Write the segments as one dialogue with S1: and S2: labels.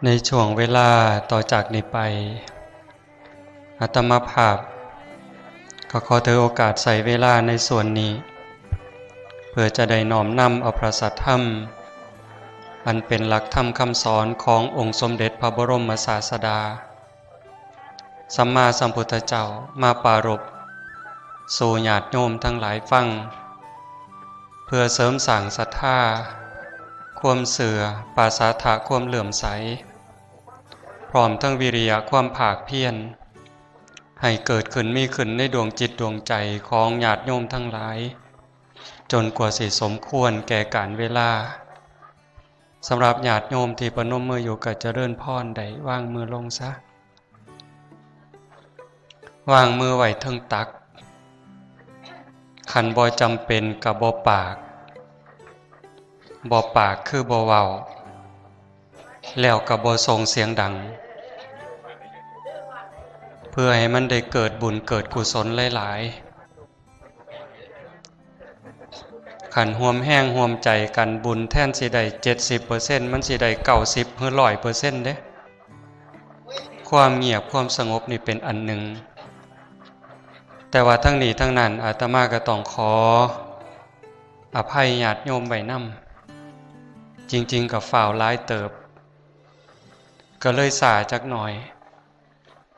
S1: ในช่วงเวลาต่อจากนี้ไปอาตมาภาพก็ขอถือโอกาสใส่เวลาในส่วนนี้เพื่อจะได้น้อมนำเอาพระสัทธรรมอันเป็นหลักธรรมคำสอนขององค์สมเด็จพระบรมศาสดาสัมมาสัมพุทธเจ้ามาปรารภสู่ญาติโยมทั้งหลายฟังเพื่อเสริมสร้างศรัทธาความเสื่อปาสาทะความเหลื่อมใสพร้อมทั้งวิริยะความภาคเพียรให้เกิดขึ้นมีขึ้นในดวงจิตดวงใจของญาติโยมทั้งหลายจนกว่าสิสมควรแก่กาลเวลาสำหรับญาติโยมที่ประนมมืออยู่ก็เจริญพรได้วางมือลงซะวางมือไว้เทิงตักขันบ่จำเป็นกับบ่ปากคือบ่เว้าแล้วกับบ่ส่งเสียงดังเพื่อให้มันได้เกิดบุญเกิดกุศลหลายๆขันห่วมแห้งห่วมใจกันบุญแท่นสิได้ 70% มันสิได้90หรือ 100% เด้ความเงียบความสงบนี่เป็นอันหนึ่งแต่ว่าทั้งนี้ทั้งนั้นอาตมาก็ต้องขออภัยญาติโยมไว้นำจริงๆกับฝ่าวหลายเติบก็เลยสาจักหน่อย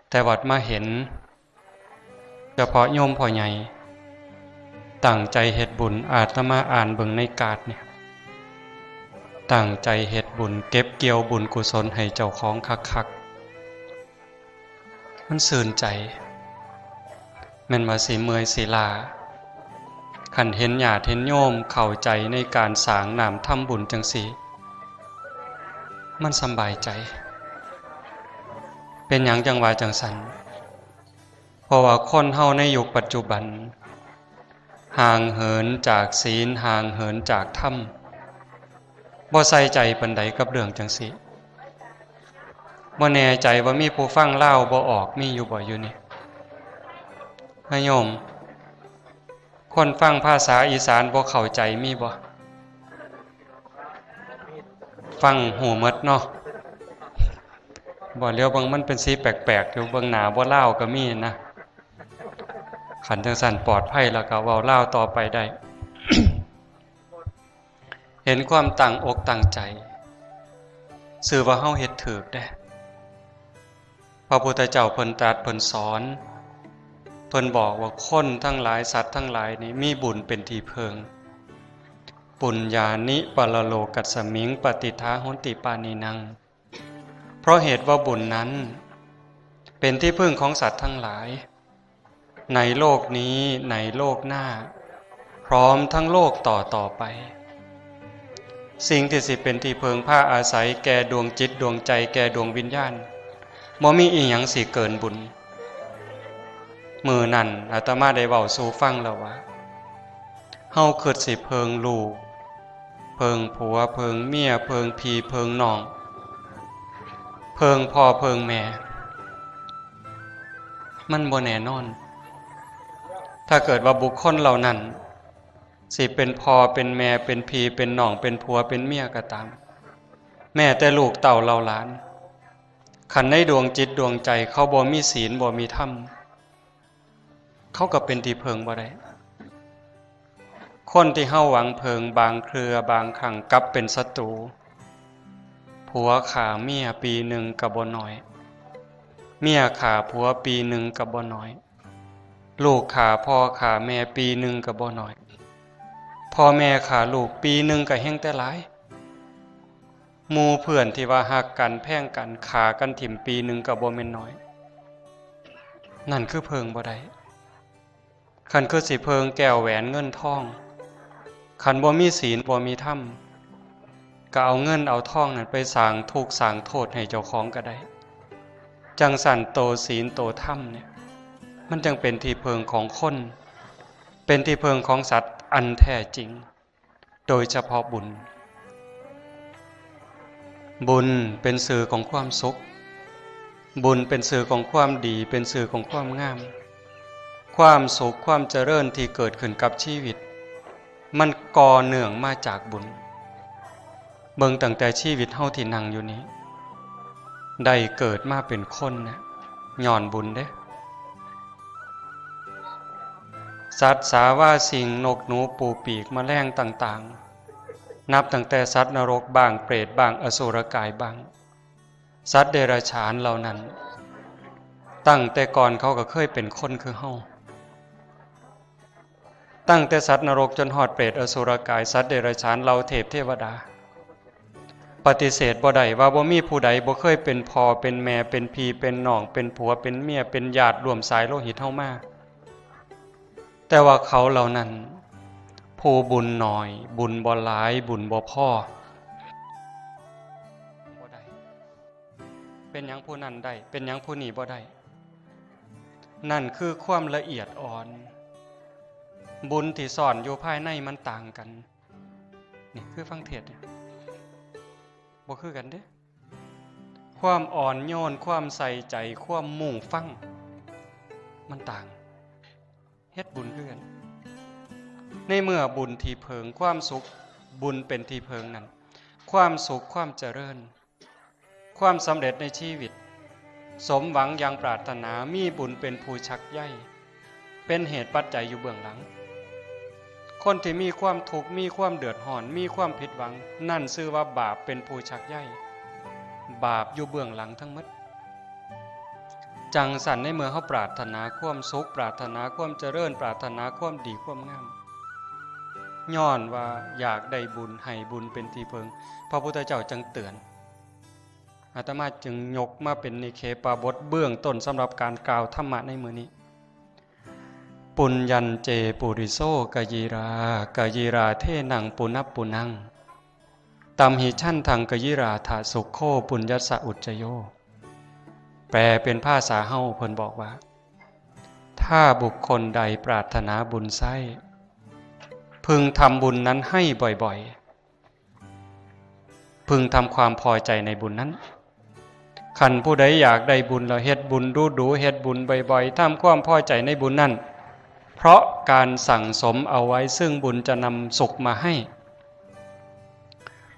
S1: แต่วัดมาเห็นเฉพาะโยมพ่อใหญ่ตั้งใจเฮ็ดบุญอาตมาอ่านเบิ่งในกาดเนี่ยตั้งใจเฮ็ดบุญเก็บเกี่ยวบุญกุศลให้เจ้าของคักๆมันสื่นใจแม่นว่าสิเมื่อยสิลาคันเห็นญาติเห็นโยมเข้าใจในการสร้างน้ำทำบุญจังซี่มันสำบายใจเป็นหยังจังว่าจังสันเพราะว่าคนเฮาในยุคปัจจุบันห่างเหินจากศีลห่างเหินจากธรรมบ่ใส่ใจปานใดกับเรื่องจังซี่บ่แน่ใจว่ามีผู้ฟังเล่าบ่ออกมีอยู่บ่อยู่นี่โยมคนฟังภาษาอีสานบ่เข้าใจมีบ่ฟังหูหมดเนาะบ่เลี้ยวบางมันเป็นสีแปลกๆอยู่เบิ่งหน้าบ่ลาวก็มีนะขันจังซั่นปลอดภัยแล้วก็เว้าลาวต่อไปได้ เห็นความตั้งอกตั้งใจสื่อว่าเฮาเฮ็ดถูกเด้พระพุทธเจ้าเพิ่นตรัสเพิ่นสอนเพิ่นบอกว่าคนทั้งหลายสัตว์ทั้งหลายนี่มีบุญเป็นที่เพิงปุญญานิปรโลกัสสมิงปฏิทาโหนติปานินังเพราะเหตุว่าบุญนั้นเป็นที่พึ่งของสัตว์ทั้งหลายในโลกนี้ในโลกหน้าพร้อมทั้งโลกต่อไปสิ่งที่สิเป็นที่พึ่งพาอาศัยแก่ดวงจิตดวงใจแก่ดวงวิญญาณบ่มีอีหยังสิเกินบุญมื้อนั้นอาตมาได้เว้าสู่ฟังแล้วว่าเฮาคิดสิเพิงลูกเพิงผัวเพิงเมียเพิงพี่เพิงน้องเพิงพ่อเพิงแม่มันบ่แน่นอนถ้าเกิดว่าบุคคลเหล่านั้นสิเป็นพ่อเป็นแม่เป็นพี่เป็นน้องเป็นผัวเป็นเมียก็ตามแม่แต่ลูกเต่าเหล่าหลานขันในดวงจิตดวงใจเขาบ่มีศีลบ่มีธรรมเขาก็เป็นที่เพิงบ่ได้คนที่เฮาหวังเพิงบางเครือบางครั้งกลับเป็นศัตรูผัวฆ่าเมียปีหนึ่งก็บ่น้อยเมียฆ่าผัวปีหนึ่งก็บ่น้อยลูกฆ่าพ่อฆ่าแม่ปีหนึ่งก็บ่น้อยพ่อแม่ฆ่าลูกปีหนึ่งก็แฮงแต่หลายหมู่เพื่อนที่ว่าฮักกันแพ่งกันฆ่ากันถิ่มปีหนึ่งก็บ่แม่นน้อยนั่นคือเพิงบ่ได้คันคือสิเพิงแก้วแหวนเงินทองคันบ่มีศีลบ่มีธรรมก็เอาเงินเอาทองนั้นไปสร้างทุกข์สร้างโทษให้เจ้าของก็ได้จังสั่นโตศีลโตธรรมเนี่ยมันจึงเป็นที่เพิงของคนเป็นที่เพิงของสัตว์อันแท้จริงโดยเฉพาะบุญบุญเป็นสื่อของความสุขบุญเป็นสื่อของความดีเป็นสื่อของความงามความสุขความเจริญที่เกิดขึ้นกับชีวิตมันก่อเนื่องมาจากบุญเบิ่งตั้งแต่ชีวิตเฮาที่นั่งอยู่นี้ ได้เกิดมาเป็นคนนะย้อนบุญเด้สัตว์สาว่าสิ่งนกหนูปูปีกแมลงต่างๆนับตั้งแต่สัตว์นรกบ้างเปรตบ้างอสุรกายบ้างสัตว์เดรัจฉานเหล่านั้นตั้งแต่ก่อนเขาก็เคยเป็นคนคือเฮาตั้งแต่สัตว์นรกจนฮอดเปรตอสุรกายสัตว์เดรัจฉานเหล่าเทพเทวดาปฏิเสธบ่ได้ว่าบ่มีผู้ใดบ่เคยเป็นพ่อเป็นแม่เป็นพี่เป็นน้องเป็นผัวเป็นเมียเป็นญาติร่วมสายโลหิตเฮามาแต่ว่าเขาเหล่านั้นผู้บุญน้อยบุญบ่หลายบุญบ่พอบ่ได้เป็นหยังผู้นั้นได้เป็นหยังผู้นี้บ่ได้นั่นคือความละเอียดอ่อนบุญที่ซ่อนอยู่ภายในมันต่างกันนี่คือฟังเทศน์เนี่ยบ่คือกันเด้ความอ่อนโยนความใส่ใจความมุ่งฟังมันต่างเฮ็ดบุญคือกันในเมื่อบุญที่เพิงความสุขบุญเป็นที่เพิงนั้นความสุขความเจริญความสำเร็จในชีวิตสมหวังอย่างปรารถนามีบุญเป็นผู้ชักใยเป็นเหตุปัจจัยอยู่เบื้องหลังคนที่มีความทุกข์มีความเดือดร้อนมีความผิดหวังนั่นชื่อว่าบาปเป็นผู้ชักใยบาปอยู่เบื้องหลังทั้งหมดจังสันในเมื่อเขาปรารถนาความสุขปรารถนาความเจริญปรารถนาความดีความงามย้อนว่าอยากได้บุญให้บุญเป็นที่เพิงพระพุทธเจ้าจึงเตือนอาตมาจึงยกมาเป็นนิเคปบทเบื้องต้นสำหรับการกล่าวธรรมะในมื้อนี้ปุญญัญเจปุริโสกยีราเทนังปุณปุนังตัมหิชั่นทังกยีราถาสุขโคปุญญัสสะอุจจโยแปลเป็นภาษาเฮาเพิ่นบอกว่าถ้าบุคคลใดปรารถนาบุญไส้พึงทำบุญนั้นให้บ่อยๆพึงทำความพอใจในบุญนั้นขันผู้ใดอยากได้บุญแล้วเฮ็ดบุญดูเฮ็ดบุญบ่อยๆทำความพอใจในบุญนั้นเพราะการสั่งสมเอาไว้ซึ่งบุญจะนำสุขมาให้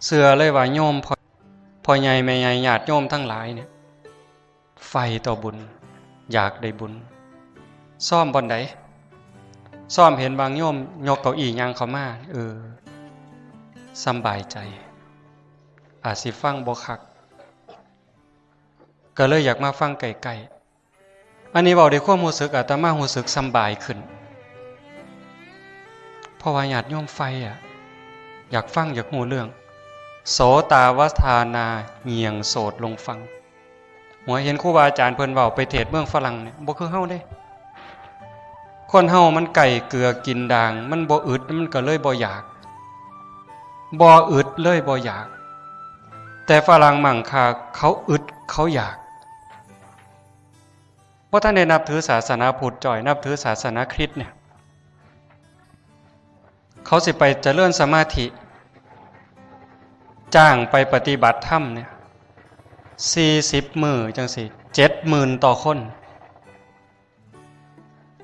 S1: เสือเลยว่าโยมพ่อใหญ่แม่ใหญ่ญาติโยมทั้งหลายเนี่ยไฟต่อบุญอยากได้บุญซ่อมบ่อนใดซ่อมเห็นบางโยมยกเก้าอี้ย่างเข้ามาสำบายใจอาจสิฟังบ่คักก็เลยอยากมาฟังไกลๆอันนี้บอกด้วยความรู้สึกอาตมารู้สึกสำบายขึ้นเพราะว่าญาติโยมไฟอยากฟังอยากรู้เรื่องโสตาวทานาเหี่ยงโสดลงฟังหัวเห็นครูบาอาจารย์เพิ่นเว้าไปเทศน์เมืองฝรั่งเนี่ยบ่คือเฮาเด้คนเฮามันไก่เกลือกินด่างมันบ่อึดมันก็เลยบ่อยากบ่อึดเลยบ่อยากแต่ฝรั่งมั่งค่าเขาอึดเขาอยากเพราะท่านได้นับถือศาสนาพุทธจ่อยนับถือศาสนาคริสต์เนี่ยเขาสิไปเจริญสมาธิจ้างไปปฏิบัติธรรมเนี่ย40 มื้อจังสิ70,000ต่อคน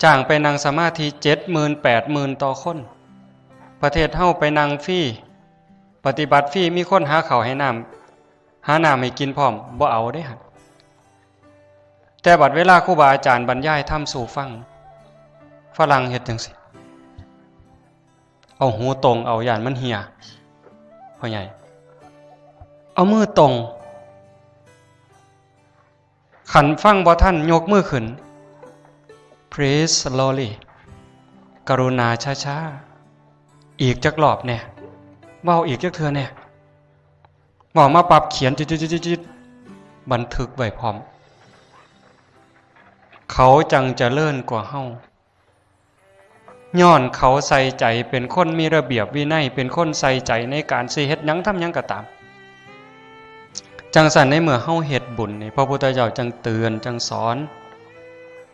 S1: จ้างไปนั่งสมาธิ70,000 80,000ต่อคนประเทศเฮาไปนั่งฟรีปฏิบัติฟรีมีคนหาข้าวให้น้ำให้กินพร้อมบ่เอาเด้ฮะแต่บัดเวลาครูบาอาจารย์บรรยายธรรมสู่ฟังฝรั่งเฮ็ดจังซี่เอาหูตรงเอาย่านมันเหี่ยพ่อใหญ่เอามือตรงขันฟังบ่ทันยกมือขึ้น Praise slowly กรุณาช้าๆอีกจักรอบแน่เว้าอีกจักเทื่อแน่เว้ามาปรับเขียนจิดๆบันทึกไว้พร้อมเขาจังจะเลิ่นกว่าเฮาย้อนเขาใส่ใจเป็นคนมีระเบียบวินัยเป็นคนใส่ใจในการสิเฮ็ดหยังทำหยังก็ตามจังสันในเมื่อเฮาเฮ็ดบุญนี่พระพุทธเจ้าจังเตือนจังสอน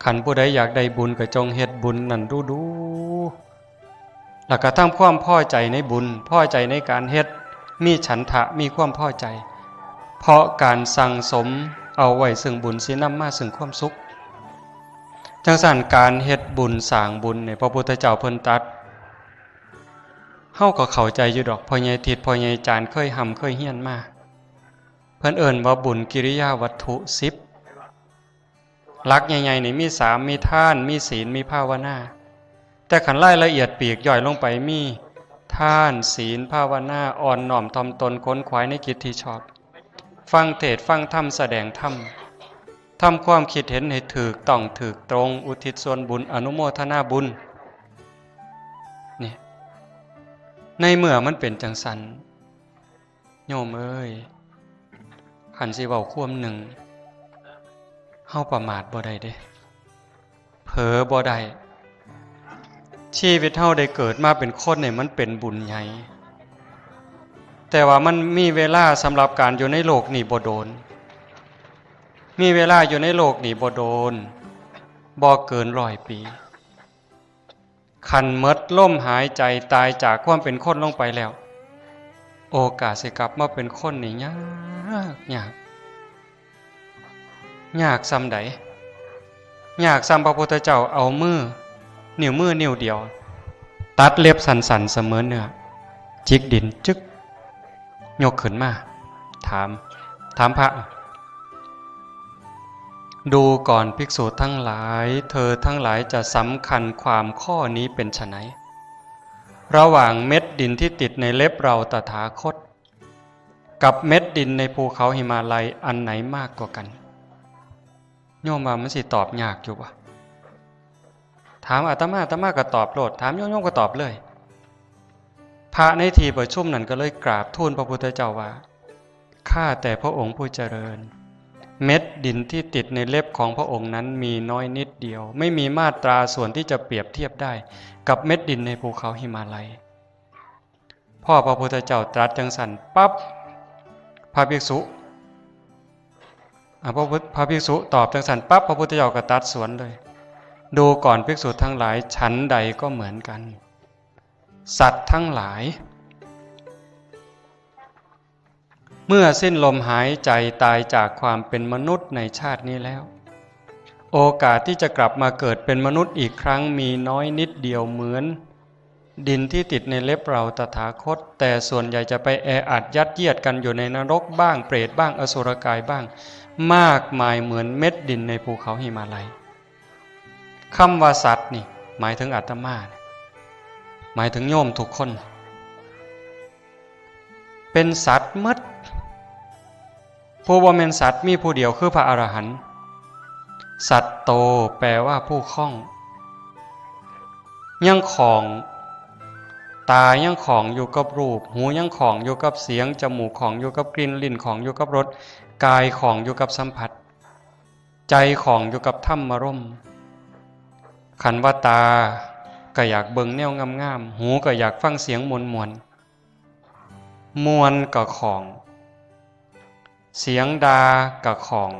S1: ขันผู้ใดอยากได้บุญก็จงเฮ็ดบุญนั่นดูๆแล้วก็ทำความพอใจในบุญพอใจในการเฮ็ดมีฉันทะมีความพอใจเพราะการสั่งสมเอาไว้ซึ่งบุญสินำมาซึ่งความสุขจังสันการเฮ็ดบุญสร้างบุญเนี่ยพระพุทธเจ้าเพิ่นตรัสเฮาก็เข้าใจอยู่ดอกพ่อใหญ่ทิศพ่อใหญ่จานเคยเคยเฮียนมา เพิ่นเอิ้นว่าบุญกิริยาวัตถุ10หลักใหญ่ๆนี่มี3มีทานมีศีลมีภาวนาแต่ขันรายละเอียดปีกย่อยลงไปมีทานศีลภาวนาอ่อนน้อมถ่อมตนค้นขวายในกิจที่ชอบฟังเทศน์ฟังธรรมแสดงธรรมทำความคิดเห็นให้ถูกต้องถูกตรงอุทิศส่วนบุญอนุโมทนาบุญนี่ในเมื่อมันเป็นจังสันโยมเอ้ยขันสิเว้าความหนึ่งเฮาประมาทบ่ได้เด้เผลอบ่ได้ชีวิตเฮาได้เกิดมาเป็นคนเนี่ยมันเป็นบุญใหญ่แต่ว่ามันมีเวลาสำหรับการอยู่ในโลกนี้บ่โดนมีเวลาอยู่ในโลกนี้บ่โดนบ่เกิน100 ปีคันหมดลมหายใจตายจากความเป็นคนลงไปแล้วโอกาสสิกลับมาเป็นคนนี่ยากซ้ำใดยากซ้ำพระพุทธเจ้าเอานิ้วมือนิ้วเดียวตัดเล็บสันๆเสมอเนื้อจิกดินจึกยกขึ้นมาถามพระดูก่อนภิกษุทั้งหลายเธอทั้งหลายจะสำคัญความข้อนี้เป็นไฉนระหว่างเม็ดดินที่ติดในเล็บเราตถาคตกับเม็ดดินในภูเขาหิมาลัยอันไหนมากกว่ากันโยมว่ามันสิตอบยากอยู่ปะถามอาตมาก็ตอบโลดถามโยมก็ตอบเลยพระในที่ประชุมนั้นก็เลยกราบทูลพระพุทธเจ้าว่าข้าแต่พระองค์ผู้เจริญเม็ดดินที่ติดในเล็บของพระองค์นั้นมีน้อยนิดเดียวไม่มีมาตราส่วนที่จะเปรียบเทียบได้กับเม็ดดินในภูเขาหิมาลัยพ่อพระพุทธเจ้าตรัสจังสันปั๊บพระภิกษุตอบจังสันปั๊บพระพุทธเจ้าก็ตรัสสวนเลยดูก่อนภิกษุทั้งหลายฉันใดก็เหมือนกันสัตว์ทั้งหลายเมื่อสิ้นลมหายใจตายจากความเป็นมนุษย์ในชาตินี้แล้วโอกาสที่จะกลับมาเกิดเป็นมนุษย์อีกครั้งมีน้อยนิดเดียวเหมือนดินที่ติดในเล็บเราตถาคตแต่ส่วนใหญ่จะไปแออัดยัดเยียดกันอยู่ในนรกบ้างเปรตบ้างอสุรกายบ้างมากมายเหมือนเม็ดดินในภูเขาหิมาลัยคำว่าสัตว์นี่หมายถึงอาตมาหมายถึงโยมทุกคนเป็นสัตว์หมดผู้บ่แม่นสัตว์มีผู้เดียวคือพระอรหันต์สัตว์โตแปลว่าผู้คล่องยังของตายังของอยู่กับรูปหูยังของอยู่กับเสียงจมูกของอยู่กับกลิ่นลิ้นของอยู่กับรสกายของอยู่กับสัมผัสใจของอยู่กับธรรมารมณ์ขันว่าตาก็อยากเบิ่งแนวงามๆหูก็อยากฟังเสียงมวลก็ของเสียงดาก็ของ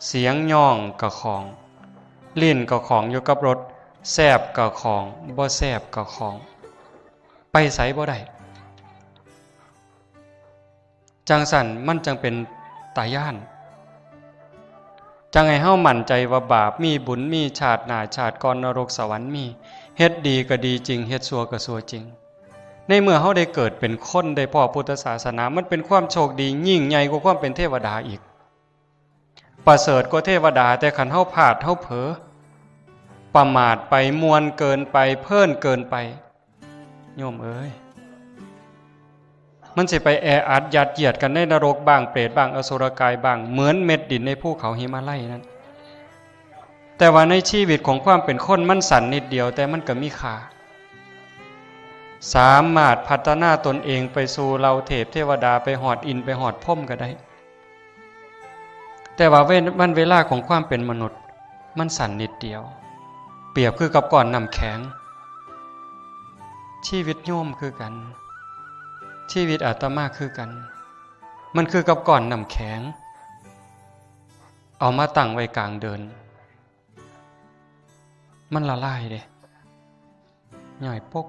S1: เสียงย่องก็ของลิ้นก็ของอยู่กับรสแซ่บก็ของบ่แซ่บก็ของไปไสบ่ได้จังสั่นมันจังเป็นตาย่านจังให้เฮามั่นใจว่าบาปมีบุญมีชาติหน้าชาติก่อนนรกสวรรค์มีเฮ็ดดีก็ดีจริงเฮ็ดชั่วก็ชั่วจริงในเมื่อเฮาได้เกิดเป็นคนได้พ้อพุทธศาสนามันเป็นความโชคดียิ่งใหญ่กว่าความเป็นเทวดาอีกประเสริฐกว่าเทวดาแต่คันเฮาพลาดเฮาเผลอประมาทไปมวนเกินไปเพิ่นเกินไปโยมเอ้ยมันสิไปแออัดยัดเยียดกันในนรกบ้างเปรตบ้างอสุรกายบ้างเหมือนเม็ดดินในภูเขาหิมาลัยนั้นแต่ว่าในชีวิตของความเป็นคนมันสั่นนิดเดียวแต่มันก็มีค่าสามารถพัฒนาตนเองไปสู่เราเทพเทวดาไปหอดอินไปหอดพรหมก็ได้แต่ว่ามันเวลาของความเป็นมนุษย์มันสั่นนิดเดียวเปรียบคือกับก้อนน้ำแข็งชีวิตโยมคือกันชีวิตอาตมาคือกันมันคือกับก้อนน้ำแข็งเอามาตั้งไว้กลางเดินมันละลายเด้ย่อยปก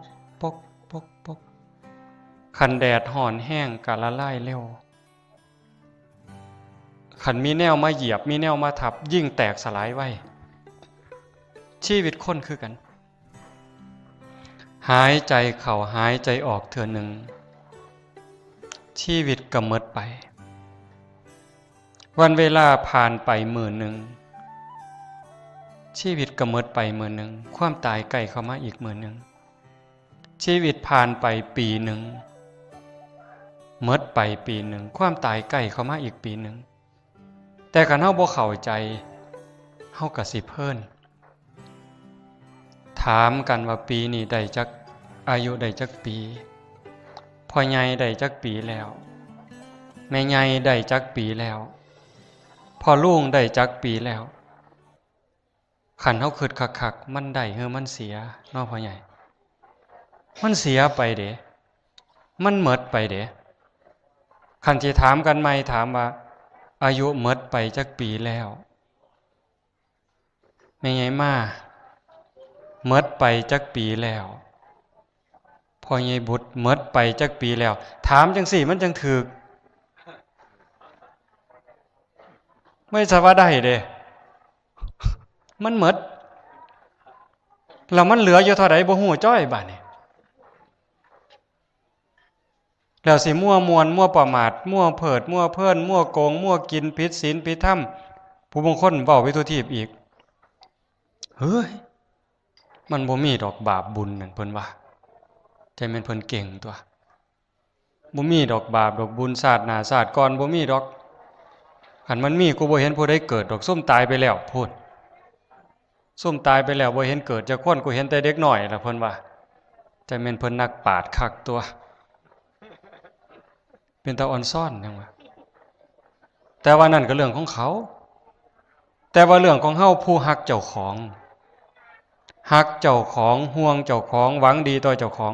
S1: คันแดดห่อนแห้งก็ละลายเร็วคันมีแนวมาเหยียบมีแนวมาทับยิ่งแตกสลายไว้ชีวิตคนคือกันหายใจเข้าหายใจออกเทื่อหนึ่งชีวิตก็หมดไป วันเวลาผ่านไปมื้อหนึ่งชีวิตก็หมดไปมื้อหนึ่งความตายใกล้เข้ามาอีกมื้อหนึ่งชีวิตผ่านไปปีหนึ่งหมดไปปีหนึ่งความตายใกล้เข้ามาอีกปีหนึ่งแต่คันเฮาบ่เข้าใจเฮาก็สิเพิ่นถามกันว่าปีนี้ได้จักอายุได้จักปีพ่อใหญ่ได้จักปีแล้วแม่ใหญ่ได้จักปีแล้วพ่อลุงได้จักปีแล้วคันเฮาคิดคักๆมันได้หรือมันเสียเนาะพ่อใหญ่มันเสียไปเด้มันหมดไปเด้คันสิถามกันใหม่ถามว่าอายุหมดไปจักปีแล้วแม่ใหญ่มาหมดไปจักปีแล้วพ่อใหญ่บุตรหมดไปจักปีแล้วถามจังสี่มันจังถูกไม่ใช่ว่าได้เด้มันหมดแล้วมันเหลืออยู่เท่าใดบ่ฮู้จ้อยบัดนี้แล้วสิมั่วมวนมั่วประมาทมั่วเพิดมั่วเพิ่นมั่วโกงมั่วกินผิดศีลผิดธรรมผู้บางคนเว้าไปทั่วทีบอีกเฮ้ยมันบ่มีดอกบาปบุญนั่นเพิ่นว่าใจแม่นเพิ่นเก่งตัวบ่มีดอกบาปดอกบุญชาติหน้าชาติก่อนบ่มีดอกคันมันมีกูบ่เห็นผู้ใดเกิดดอกซุ่มตายไปแล้วพูดซุ่มตายไปแล้วบ่เห็นเกิดจักคนกูเห็นแต่เด็กน้อยล่ะเพิ่นว่าใจแม่นเพิ่นนักปราชญ์คักตัวเป็นตาอ่อนซ่อนจังว่าแต่ว่านั่นก็เรื่องของเขาแต่ว่าเรื่องของเฮาผู้ฮักเจ้าของฮักเจ้าของห่วงเจ้าของหวังดีต่อเจ้าของ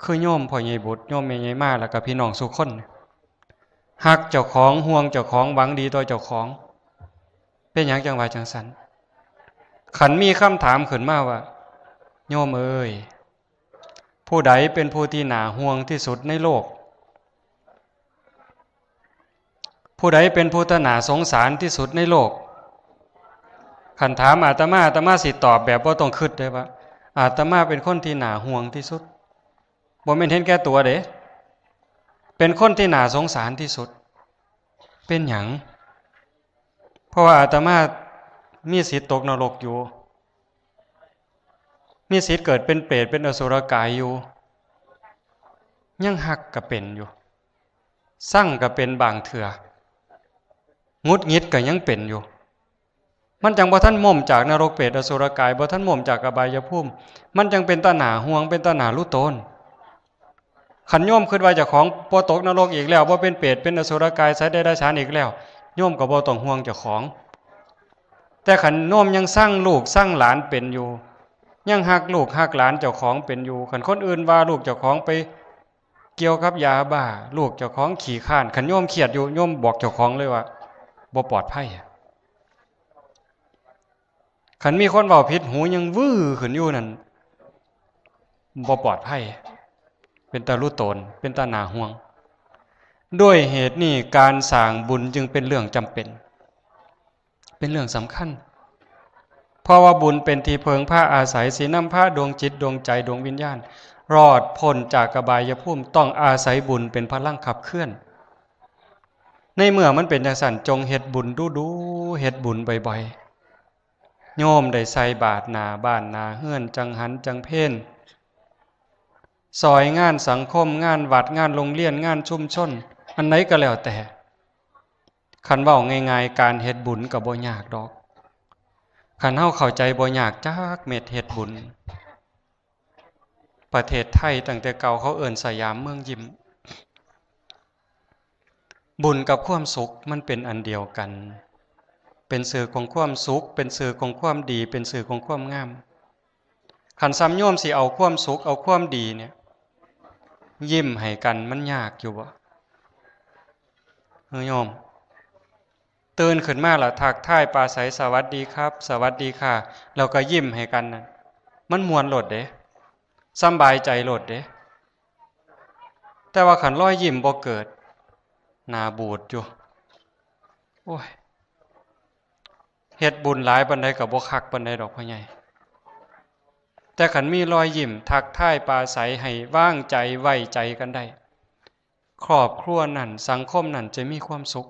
S1: คือโยมพ่อใหญ่บุตรโยมแม่ใหญ่มาแล้วก็พี่น้องทุกคนฮักเจ้าของห่วงเจ้าของหวังดีต่อเจ้าของเป็นหยังจังว่าจังซั่นขันมีคำถามขึ้นมาว่าโยมเอ้ยผู้ใดเป็นผู้ที่น่าห่วงที่สุดในโลกผู้ใดเป็นผู้ที่น่าสงสารที่สุดในโลกขันถามอาตมาสิตอบแบบบ่ต้องคิดได้ว่าอาตมาเป็นคนที่น่าห่วงที่สุดบ่แม่นเห็นแก่ตัวเด้เป็นคนที่น่าสงสารที่สุดเป็นหยังเพราะว่าอาตมามีสิทธิ์ตกนรกอยู่มีสิทธิ์เกิดเป็นเปรตเป็นอสุรกายอยู่ยังหักก็เป็นอยู่สั่งก็เป็นบางเถื่องุดงิดก็ยังเป็นอยู่มันจังบ่ทันม่มจากนรกเปรตอสุรกายบ่ทันม่มจากอบายภูมิมันจังเป็นตาหนาห่วงเป็นตาหนารู้ตนขันโยมคิดว่าเจ้าของบ่ตกนรกอีกแล้วบ่เป็นเปรตเป็นอสุรกายสัตว์เดรัจฉานอีกแล้วโยมก็บ่ต้องห่วงเจ้าของแต่ขันโยมยังสร้างลูกสร้างหลานเป็นอยู่ยังหักลูกหักหลานเจ้าของเป็นอยู่ขันคนอื่นว่าลูกเจ้าของไปเกี่ยวกับยาบ้าลูกเจ้าของขี้ข้านขันโยมเครียดอยู่โยมบอกเจ้าของเลยว่าบ่ปลอดภัยขันมีคนเว้าผิดหูยังวื้อขึ้นอยู่นั่นบ่ปลอดภัยเป็นตารู้ตนเป็นตาหนาห่วงด้วยเหตุนี้การสร้างบุญจึงเป็นเรื่องจำเป็นเป็นเรื่องสำคัญเพราะว่าบุญเป็นที่เพิงผ้าอาศัยสีน้ำผ้าดวงจิตดวงใจดวงวิญญาณรอดพ้นจากกบายภูมิต้องอาศัยบุญเป็นพลังขับเคลื่อนในเมื่อมันเป็นจังซั่นจงเฮ็ดบุญดูๆเฮ็ดบุญบ่อยๆโยมได้ใส่บาตรหน้าบ้านหน้าเฮือนจังหันจังเพ่นซอยงานสังคมงานวัดงานโรงเรียนงานชุมชนอันไหนก็แล้วแต่คันเว้าง่ายๆการเฮ็ดบุญก็บ่ยากดอกคันเฮาเข้าใจบ่ยากจักเม็ดเฮ็ดบุญประเทศไทยตั้งแต่เก่าเขาเอิ้นสยามเมืองยิ้มบุญกับความสุขมันเป็นอันเดียวกันเป็นสื่อของความสุขเป็นสื่อของความดีเป็นสื่อของความงามคันซ้ำโยมสิเอาความสุขเอาความดีเนี่ยยิ้มให้กันมันยากอยู่บ่โยมตื่นขึ้นมาแล้วทักทายปราศัยสวัสดีครับสวัสดีค่ะเราก็ยิ้มให้กันนั่นมันม่วนโลดเด้สำบายใจโลดเด้แต่ว่าขันรอยยิ้มบ่เกิดหน้าบูดอยู่โอ้ยเฮ็ดบุญหลายปานใดก็บ่คักปานใดดอกพ่อใหญ่แต่ขันมีรอยยิ้มทักทายปราศัยให้ว่างใจไว้ใจกันได้ครอบครัวนั่นสังคมนั่นจะมีความสุข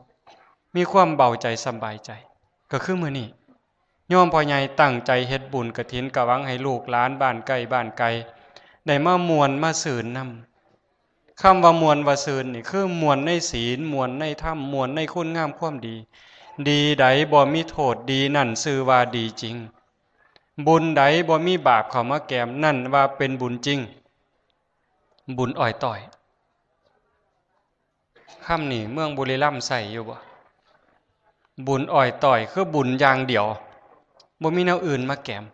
S1: มีความเบาใจสบายใจก็คือมื้อนี้โยมพ่อใหญ่ตั้งใจเฮ็ดบุญกฐินกะหวังให้ลูกหลานบ้านใกล้บ้านไกลได้มามวลมาสื่นนำคำว่ามวลว่าสื่นนี่คือมวลในศีลมวลในธรรมมวลในคุณงามความดีดีใดบ่มีโทษดีนั่นชื่อว่าดีจริงบุญใดบ่มีบาปเข้ามาแกมนั่นว่าเป็นบุญจริงบุญอ่อยต่อยคำนี้เมืองบุรีรัมย์ใส่อยู่บ่บุญอ่อยต่อยคือบุญอย่างเดียวบ่มีแนวอื่นมาแกม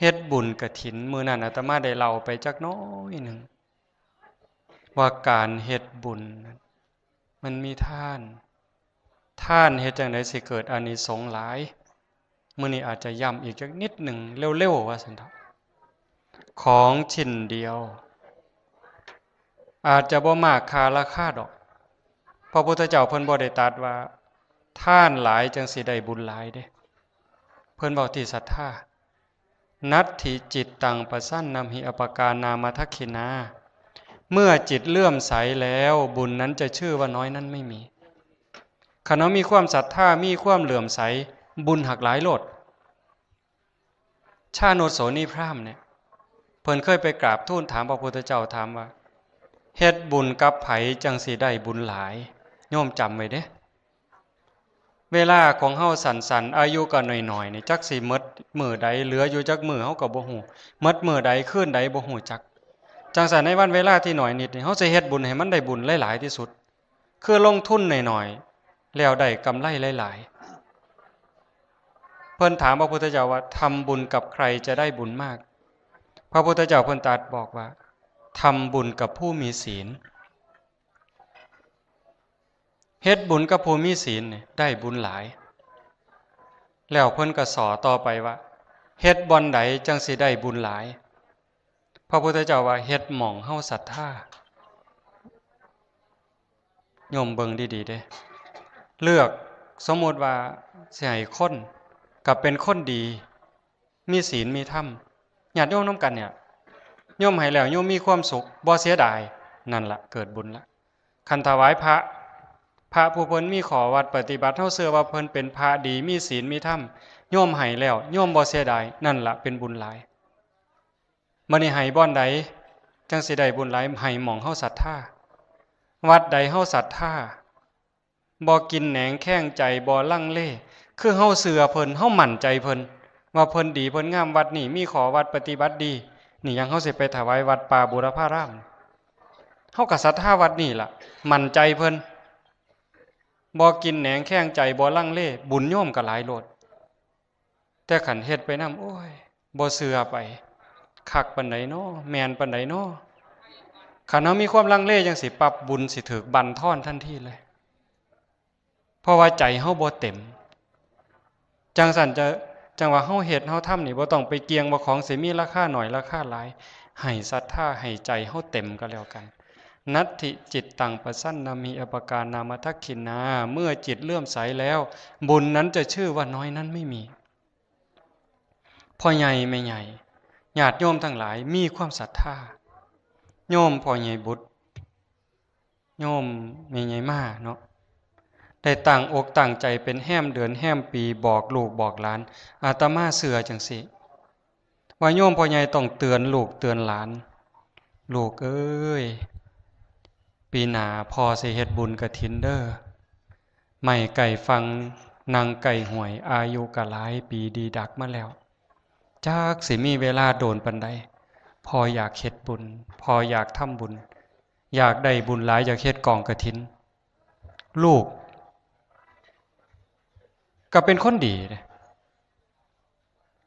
S1: เฮ็ดบุญกฐินมื้อนั้นอาตมาได้เล่าไปจักน้อยหนึ่งว่าการเฮ็ดบุญมันมีทานเฮ็ดจังได๋สิเกิดอานิสงส์หลายมื้อนี้อาจจะย้ำอีกจักนิดหนึ่งเร็วๆว่าซั่นเถาะของชิ้นเดียวอาจจะบ่มากค่าราคาดอกพระพุทธเจ้าเพิ่นบ่ได้ตรัสว่าทานหลายจังสิได้บุญหลายเด้เพิ่นเว้าที่ศรัทธานัตถิจิตตังปสันนัมหิอปการนามทักขินาเมื่อจิตเลื่อมใสแล้วบุญนั้นจะชื่อว่าน้อยนั้นไม่มีคันมีความศรัทธามีความเลื่อมใสบุญหักหลายโลดชาโนโสนีพราหมณ์เนี่ยเพิ่นเคยไปกราบทูลถามพระพุทธเจ้าถามว่าเฮ็ดบุญกับไผจังสิได้บุญหลายโยมจำไว้เด้เวลาของเฮาสั้นๆอายุก็น้อยๆนี่จักสิหมดมื้อใดเหลืออยู่จักมื้อเฮาก็บ่ฮู้หมดมื้อใดคืนใดบ่ฮู้จักจังซั่นในวันเวลาที่น้อยนิดนี่เฮาสิเฮ็ดบุญให้มันได้บุญหลายๆที่สุดคือลงทุนน้อยๆแล้วได้กำไรหลายๆเพิ่นถามพระพุทธเจ้าว่าทำบุญกับใครจะได้บุญมากพระพุทธเจ้าเพิ่นตรัสบอกว่าทำบุญกับผู้มีศีลเฮ็ดบุญกับผู้มีศีลเนี่ยได้บุญหลายแล้วเพิ่นก็สอนต่อไปว่าเฮ็ดบ่อนใดจังสิได้บุญหลายพระพุทธเจ้าว่าเฮ็ดหม่องเฮาศรัทธาโยมเบิ่งดีๆเด้เลือกสมมุติว่าสิให้คนกับเป็นคนดีมีศีลมีธรรมญาติโยมนำกันเนี่ยโยมให้แล้วโยมมีความสุขบ่เสียดายนั่นล่ะเกิดบุญละคันถวายพระผู้เพิ่นมีขอวัดปฏิบัติเฮาเชื่อว่าเพิ่นเป็นพระดีมีศีลมีธรรมโยมให้แล้วโยมบ่เสียดายนั่นล่ะเป็นบุญหลายมื้อนี้ให้บ่อนใดจังสิได้บุญหลายให้หม่องเฮาศรัทธาวัดใดเฮาศรัทธาบ่กินแหนงแข้งใจบ่ลังเลคือเฮาเชื่อเพิ่นเฮามั่นใจเพิ่นว่าเพิ่นดีเพิ่นงามวัดนี้มีขอวัดปฏิบัติดีนี่ยังเฮาสิไปถวายวัดป่าบูรพารามเฮาก็ศรัทธาวัดนี้ล่ะมั่นใจเพิ่นบ่กินแหนงแข้งใจบ่ลังเลบุญโยมก็หลายโลดแต่ขันเฮ็ดไปนำโอ้ยบ่เชื่อไปคักปานใดน้อแม่นปานใดน้อคันเฮามีความลังเลจังสิปรับบุญสิถูกบั่นทอนทันทีเลยเพราะว่าใจเฮาบ่เต็มจังซั่นจังว่าเฮาเฮ็ดเฮาทำนี่บ่ต้องไปเกียงว่าของสิมีราคาน้อยราคาหลายให้ศรัทธาให้ใจเฮาเต็มก็แล้วกันนัตถิจิตตังปสันนามิอปการนามทักขินาเมื่อจิตเลื่อมใสแล้วบุญนั้นจะชื่อว่าน้อยนั้นไม่มีพ่อใหญ่แม่ใหญ่ญาติโยมทั้งหลายมีความศรัทธาโยมพ่อใหญ่บุตรโยมแม่ใหญ่มาเนาะได้ตั้งอกตั้งใจเป็นแห้มเดือนแห้มปีบอกลูกบอกหลานอาตมาเชื่อจังสิว่าโยมพ่อใหญ่ต้องเตือนลูกเตือนหลานลูกเอ้ยปีหน้าพอสิเฮ็ดบุญกฐินเด้อไม่ไก่ฟังนางไก่หวยอายุก็หลายปีดีดักมาแล้วจักสิมีเวลาโดนปานใดพออยากเฮ็ดบุญพออยากทำบุญอยากได้บุญหลายอยากเฮ็ดกองกฐินลูกก็เป็นคนดีเด้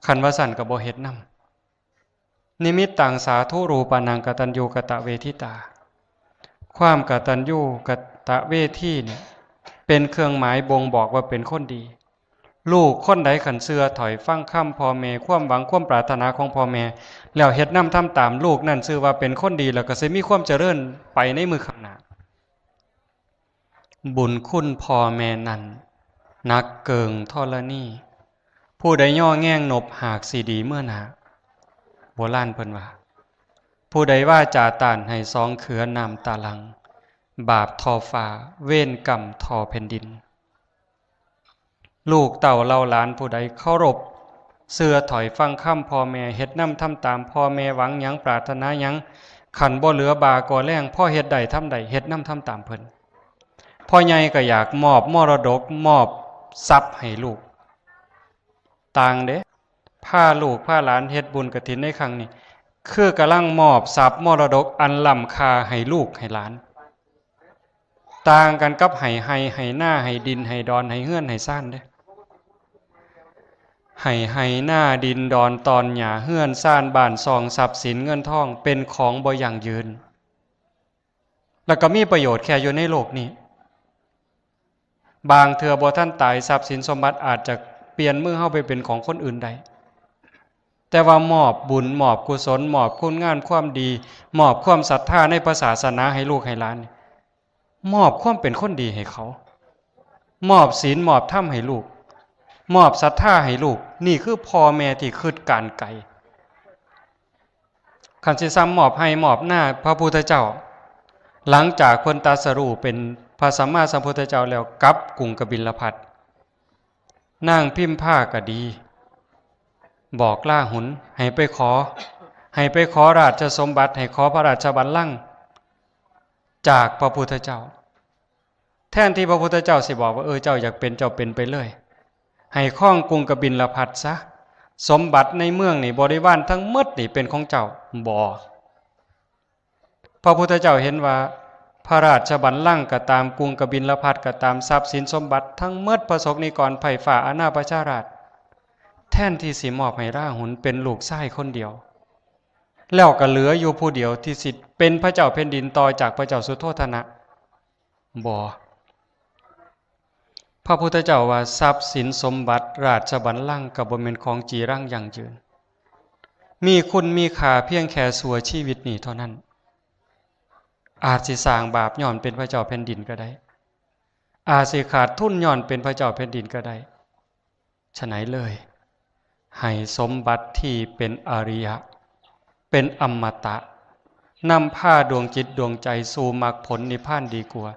S1: คันว่าสั่นก็บ่เฮ็ดนำนิมิตตังสาธุรูปานังกตัญญูกตเวทิตาความกตัญญูกตเวทีเนี่ยเป็นเครื่องหมายบ่งบอกว่าเป็นคนดีลูกคนใดขันเชื่อถอยฟังคำพ่อแม่ความหวังความปรารถนาของพ่อแม่แล้วเฮ็ดนำทำตามลูกนั่นชื่อว่าเป็นคนดีแล้วก็สิมีความเจริญไปในมือข้างหน้าบุญคุณพ่อแม่นั้นนักเกิงธรณีผู้ใดย่อแง่งนบหากสีดีเมื่อหนาโบราณเพิ่นว่าผู้ใดว่าจ่าตานให้สองเขือนำตาลัง บาปทอฟ้าเวรกรรมทอแผ่นดินลูกเต่าเล่าหลานผู้ใดเคารพเสื่อถอยฟังคำพ่อแม่เฮ็ดนำทำตามพ่อแม่หวังหยังปรารถนาหยังขันบ่เหลือบาก่อแรงพ่อเฮ็ดใดทำใดเฮ็ดนำทำตามเพิ่นพ่อใหญ่ก็อยากมอบมรดกมอบทรัพย์ให้ลูกต่างเด้พาลูกพาหลานเฮ็ดบุญกฐินในครั้งนี้คือกำลังมอบทรัพย์มรดกอันล้ำค่าให้ลูกให้หลานต่างกันกับให้หน้าให้ดินให้ดอนให้เฮือนให้ซ่านเด้ให้หน้าดินดอนตอนหญ้าเฮือนซ่านบ้านซองทรัพย์สินเงินทองเป็นของบ่ยั่งยืนแล้วก็มีประโยชน์แค่อยู่ในโลกนี้บางเทื่อบ่ทันตายทรัพย์สินสมบัติอาจจะเปลี่ยนมือเฮาไปเป็นของคนอื่นได้แต่ว่ามอบบุญมอบกุศลมอบคุณงามความดีมอบความศรัทธาในศาสนาให้ลูกให้หลานมอบความเป็นคนดีให้เขามอบศีลมอบธรรมให้ลูกมอบศรัทธาให้ลูกนี่คือพ่อแม่ที่คิดการไกลคันสิซ้ำมอบให้มอบหน้าพระพุทธเจ้าหลังจากเพิ่นตรัสรู้เป็นพระสัมมาสัมพุทธเจ้าแล้วกลับกรุงกบิลพัสนางพิมพาก็ดีบอกล่าหุนให้ไปขอราชสมบัติให้ขอพระราชบัลลังก์จากพระพุทธเจ้าแทนที่พระพุทธเจ้าสิบอกว่าเจ้าอยากเป็นเจ้าเป็นไปเลยให้ครองกรุงกบิลพัสซะสมบัติในเมืองนี่บริวารทั้งหมดนี่เป็นของเจ้าบ่พระพุทธเจ้าเห็นว่าพระราชบัลลังก์ก็ตามกรุงกบิลพัสก็ตามทรัพย์สินสมบัติทั้งหมดประสบนิกรไผ่ฝ่าอาณาประชาราชแทนที่สิมอบให้ราหุลเป็นลูกชายคนเดียวแล้วก็เหลืออยู่ผู้เดียวที่สิเป็นพระเจ้าแผ่นดินต่อจากพระเจ้าสุโธทนะบ่พระพุทธเจ้าว่าทรัพย์สินสมบัติราชบัลลังก์ก็บ่แม่นของจีรังยั่งยืนมีคุณมีค่าเพียงแค่ชั่วชีวิตนี้เท่านั้นอาจสิสร้างบาปย้อนเป็นพระเจ้าแผ่นดินก็ได้อาจสิขาดทุนย้อนเป็นพระเจ้าแผ่นดินก็ได้ฉะไหนเลยให้สมบัติที่เป็นอริยะเป็นอมตะนำผ้าดวงจิตดวงใจสู่มรรคผลนิพพานดีกว่า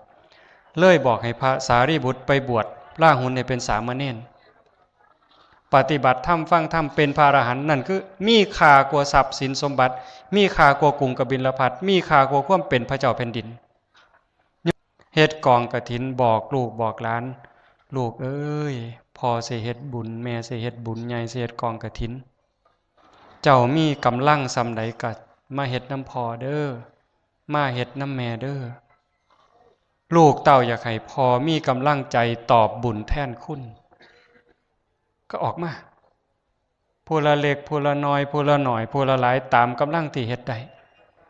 S1: เลยบอกให้พระสารีบุตรไปบวชล่าหุนให้เป็นสามเณรปฏิบัติธรรมฟังธรรมเป็นพระอรหันต์นั่นคือมีค่ากว่าทรัพย์สินสมบัติมีค่ากว่ากรุงกบิลพัสมีค่ากว่าความเป็นพระเจ้าแผ่นดินเฮ็ดกองกฐินบอกลูกบอกหลานลูกเอ้ยพ่อสิเฮ็ดบุญแม่สิเฮ็ดบุญใหญ่สิเฮ็ดกองกฐินเจ้ามีกำลังส่ำใดก็มาเฮ็ดน้ำพ่อเด้อมาเฮ็ดน้ำแม่เด้อลูกเต้าอยากให้พ่อมีกำลังใจตอบบุญแทนคุณก็ออกมาผู้ละเล็กผู้ละน้อยผู้ละหน่อยผู้ละหลายตามกำลังที่เฮ็ดได้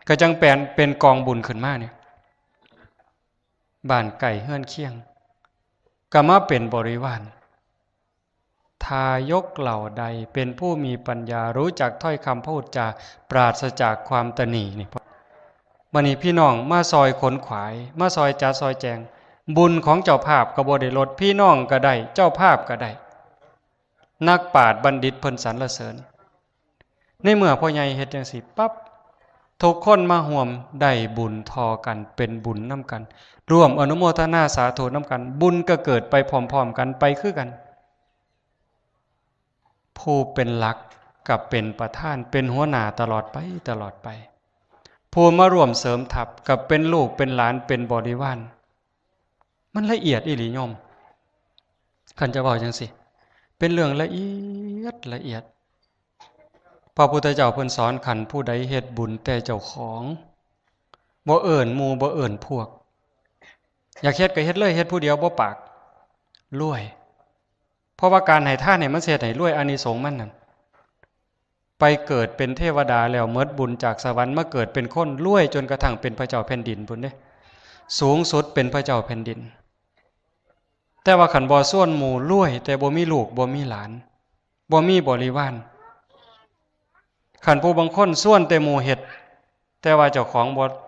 S1: ก็จังเป็นกองบุญขึ้นมาเนี่ยบ้านไก่เฮือนเคียงก็มาเป็นบริวารทายกเหล่าใดเป็นผู้มีปัญญารู้จักถ้อยคำพูดจาปราศจากความตนีนี่วันนี้พี่น้องมาซอยขนขวายมาซอยจ่าซอยแจงบุญของเจ้าภาพก็บ่ได้ลดพี่น้องก็ได้เจ้าภาพก็ได้นักปราชญ์บัณฑิตเพิ่นสรรเสริญในเมื่อพ่อใหญ่เฮ็ดจังซี่ปั๊บทุกคนมาร่วมได้บุญทอกันเป็นบุญนำกันร่วมอนุโมทนาสาธุนำกันบุญก็เกิดไปพร้อมๆกันไปคือกันผู้เป็นหลักกับเป็นประธานเป็นหัวหน้าตลอดไปผู้มาร่วมเสริมทัพกับเป็นลูกเป็นหลานเป็นบริวารมันละเอียดอีหลีโยมคันจะบอกจังสิเป็นเรื่องละเอียดพระพุทธเจ้าเพิ่นสอนขันผู้ใดเฮ็ดบุญแต่เจ้าของบ่เอิ้นหมู่บ่เอิ้นพวกอยากเฮ็ดก็เฮ็ดเลยเฮ็ดผู้เดียวบ่ปากรวยเพราะว่าการให้ทานเนี่ยมันเสียให้รวยอานิสงส์มันนั่นไปเกิดเป็นเทวดาแล้วเมิดบุญจากสวรรค์มาเกิดเป็นคนรวยจนกระทั่งเป็นพระเจ้าแผ่นดินพุ่นเด้สูงสุดเป็นพระเจ้าแผ่นดินแต่ว่าขันบ่ส่วนหมู่รวยแต่บ่มีลูกบ่มีหลานบ่มีบริวารขันผู้บางคนส่วนแต่หมู่เฮ็ดแต่ว่าเจ้าของ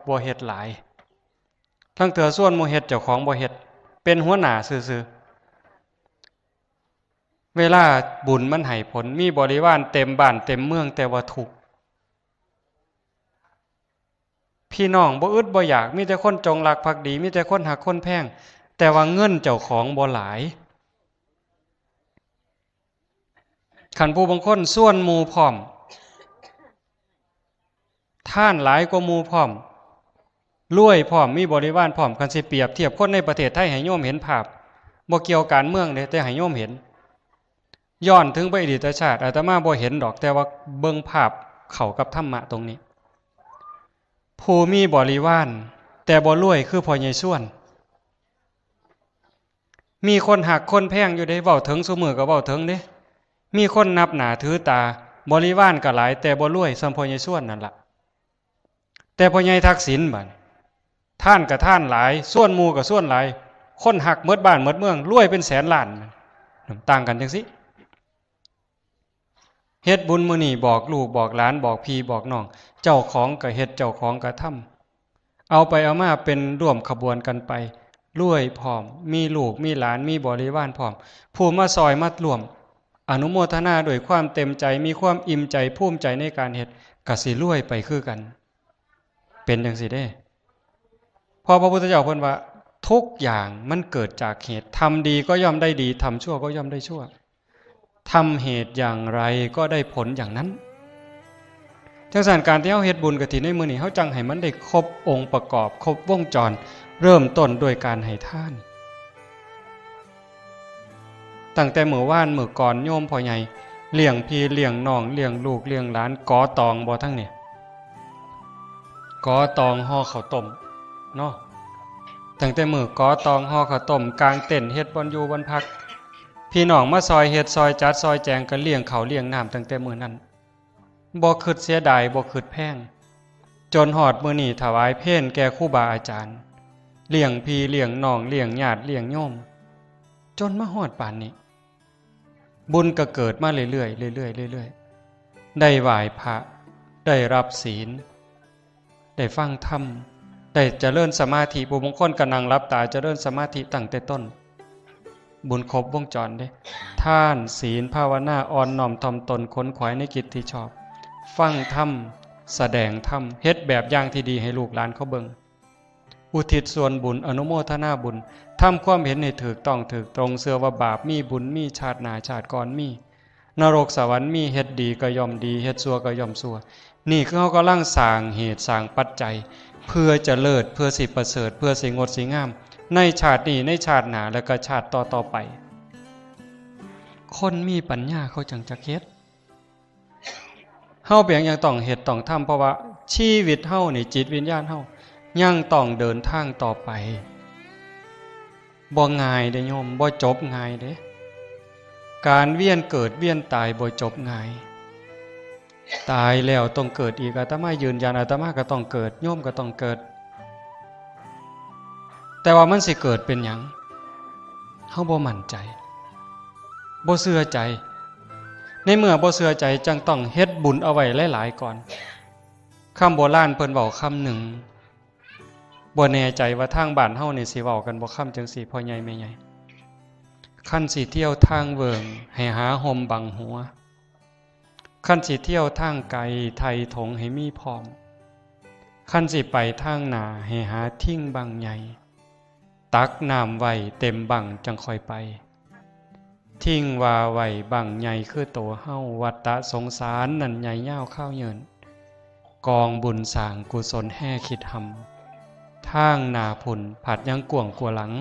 S1: บ่เฮ็ดหลายทั้งเถื่อส่วนหมู่เฮ็ดเจ้าของบ่เฮ็ดเป็นหัวหน้าซื่อเวลาบุญมันให้ผลมีบริวารเต็มบ้านเต็มเมืองแต่ว่าทุกข์ พี่น้องบ่อึดบ่อยากมีแต่คนจงรักภักดีมีแต่คนหักคนแพงแต่ว่าเงินเจ้าของบ่หลายขันผู้บางคนส่วนหมู่พร้อมท่านหลายกว่าหมู่พร้อมรวยพร้อมมีบริวารพร้อมกันสิเปรียบเทียบคนในประเทศไทยให้โยมเห็นภาพบ่เกี่ยวการเมืองเด้แต่ให้โยมเห็นย้อนถึงไปอดีตชาติอาตมาบ่เห็นดอกแต่ว่าเบิ่งภาพเข้ากับธรรมะตรงนี้ผู้มีบริวารแต่บ่รวยคือพ่อใหญ่ส่วนมีคนหักคนแพงอยู่ได้เว้าถึงซุมื้อก็เว้าถึงเด้มีคนนับหน้าถือตาบริวารก็หลายแต่บ่รวยส่ำพ่อใหญ่ส่วนนั่นล่ะแต่พ่อใหญ่ทักษิณบัดท่านก็ท่านหลายส่วนหมู่ก็ส่วนหลายคนหักหมดบ้านหมดเมืองรวยเป็นแสนล้านต่างกันจังซี่เฮ็ดบุญมื้อนี้บอกลูกบอกหลานบอกพี่บอกน้องเจ้าของก็เฮ็ดเจ้าของก็ทำเอาไปเอามาเป็นร่วมขบวนกันไปรวยพร้อมมีลูกมีหลานมีบริวารพร้อมผู้มาซอยมาร่วมอนุโมทนาด้วยความเต็มใจมีความอิ่มใจภูมิใจในการเฮ็ดก็สิรวยไปคือกันเป็นจังซี่เด้พอพระพุทธเจ้าเพิ่นว่าทุกอย่างมันเกิดจากเหตุทำดีก็ย่อมได้ดีทำชั่วก็ย่อมได้ชั่วทำเหตุอย่างไรก็ได้ผลอย่างนั้นจังซั่นการที่เฮาเฮ็ดบุญกฐินในมื้อนี้เฮาจังให้มันได้ครบองค์ประกอบครบวงจรเริ่มต้นด้วยการให้ทานตั้งแต่มื้อวานมื้อก่อนโยมพ่อใหญ่เลี้ยงพี่เลี้ยงน้องเลี้ยงลูกเลี้ยงหลานกอตองบ่ทั้งเนี่ยกอตองห่อข้าวต้มเนาะตั้งแต่มื้อกอตองห่อข้าวต้มกลางเต็นท์เฮ็ดบ่อยู่บ่พักพี่น้องมาซอยเฮ็ดซอยจัดซอยแจงกันเลี้ยงข้าวเลี้ยงน้ำตั้งแต่มื้อนั้นบ่คิดเสียดายบ่คิดแพงจนฮอดมื้อนี้ถวายเพลแก่ครูบาอาจารย์เลี้ยงพี่เลี้ยงน้องเลี้ยงญาติเลี้ยงโยมจนมาฮอดป่านนี้บุญก็เกิดมาเรื่อยๆเรื่อยๆเรื่อยๆได้ไหว้พระได้รับศีลได้ฟังธรรมได้เจริญสมาธิผู้บางคนก็นั่งหลับตาเจริญสมาธิตั้งแต่ต้นบุญครบวงจรเด้ท่านศีลภาวนาอ่อนน้อมถ่อมตนขนขวายในกิจที่ชอบฟังธรรมแสดงธรรมเฮ็ดแบบอย่างที่ดีให้ลูกหลานเขาเบิ่งอุทิศส่วนบุญอนุโมทนาบุญทำความเห็นให้ถูกต้องถูกตรงเชื่อว่าบาปมีบุญมีชาติหน้าชาติก่อนมีนรกสวรรค์มีเฮ็ดดีก็ย่อมดีเฮ็ดชั่วก็ย่อมชั่วนี่คือเขากำลังสร้างเหตุสร้างปัจจัยเพื่อจะเลิศเพื่อสิประเสริฐเพื่อสิงดสิงามในชาตินี้ในชาติหน้าและก็ชาติต่อๆไปคนมีปัญญาเขาจังจะเฮ็ดเฮาเพียงยังต้องเฮ็ดต้องทำเพราะว่าชีวิตเฮานี่จิตวิญญาณเฮายังต้องเดินทางต่อไปบ่ง่ายเด้โยมบ่จบง่ายเด้การเวียนเกิดเวียนตายบ่จบง่ายตายแล้วต้องเกิดอีกอาตมายืนยันอาตมาก็ต้องเกิดโยมก็ต้องเกิดแต่ว่ามันสิเกิดเป็นหยังเฮาบ่มั่นใจบ่เชื่อใจในเมื่อบ่เชื่อใจจังต้องเฮ็ดบุญเอาไว้หลายๆก่อนคำโบราณเพิ่นเว้าคำหนึ่งบ่แน่ใจว่าทางบ้านเฮานี่สิเว้ากันบ่คำจังซี่พ่อใหญ่แม่ใหญ่คันสิเที่ยวทางเวิงให้หาห่มบังหัวคันสิเที่ยวทางไกลไทยถงให้มีพร้อมคันสิไปทางหน้าให้หาทิ้งบังใหญ่ตักน้ำไว้เต็มบังจังค่อยไปทิ้งว่าไว้บังใหญ่คือโตเฮาวัฏฏะสงสารนั่นใหญ่ยาวข้าวเยินกองบุญสร้างกุศลแห่คิดหำทางหน้าพุ่นผัดยังกวงกว่าหลัง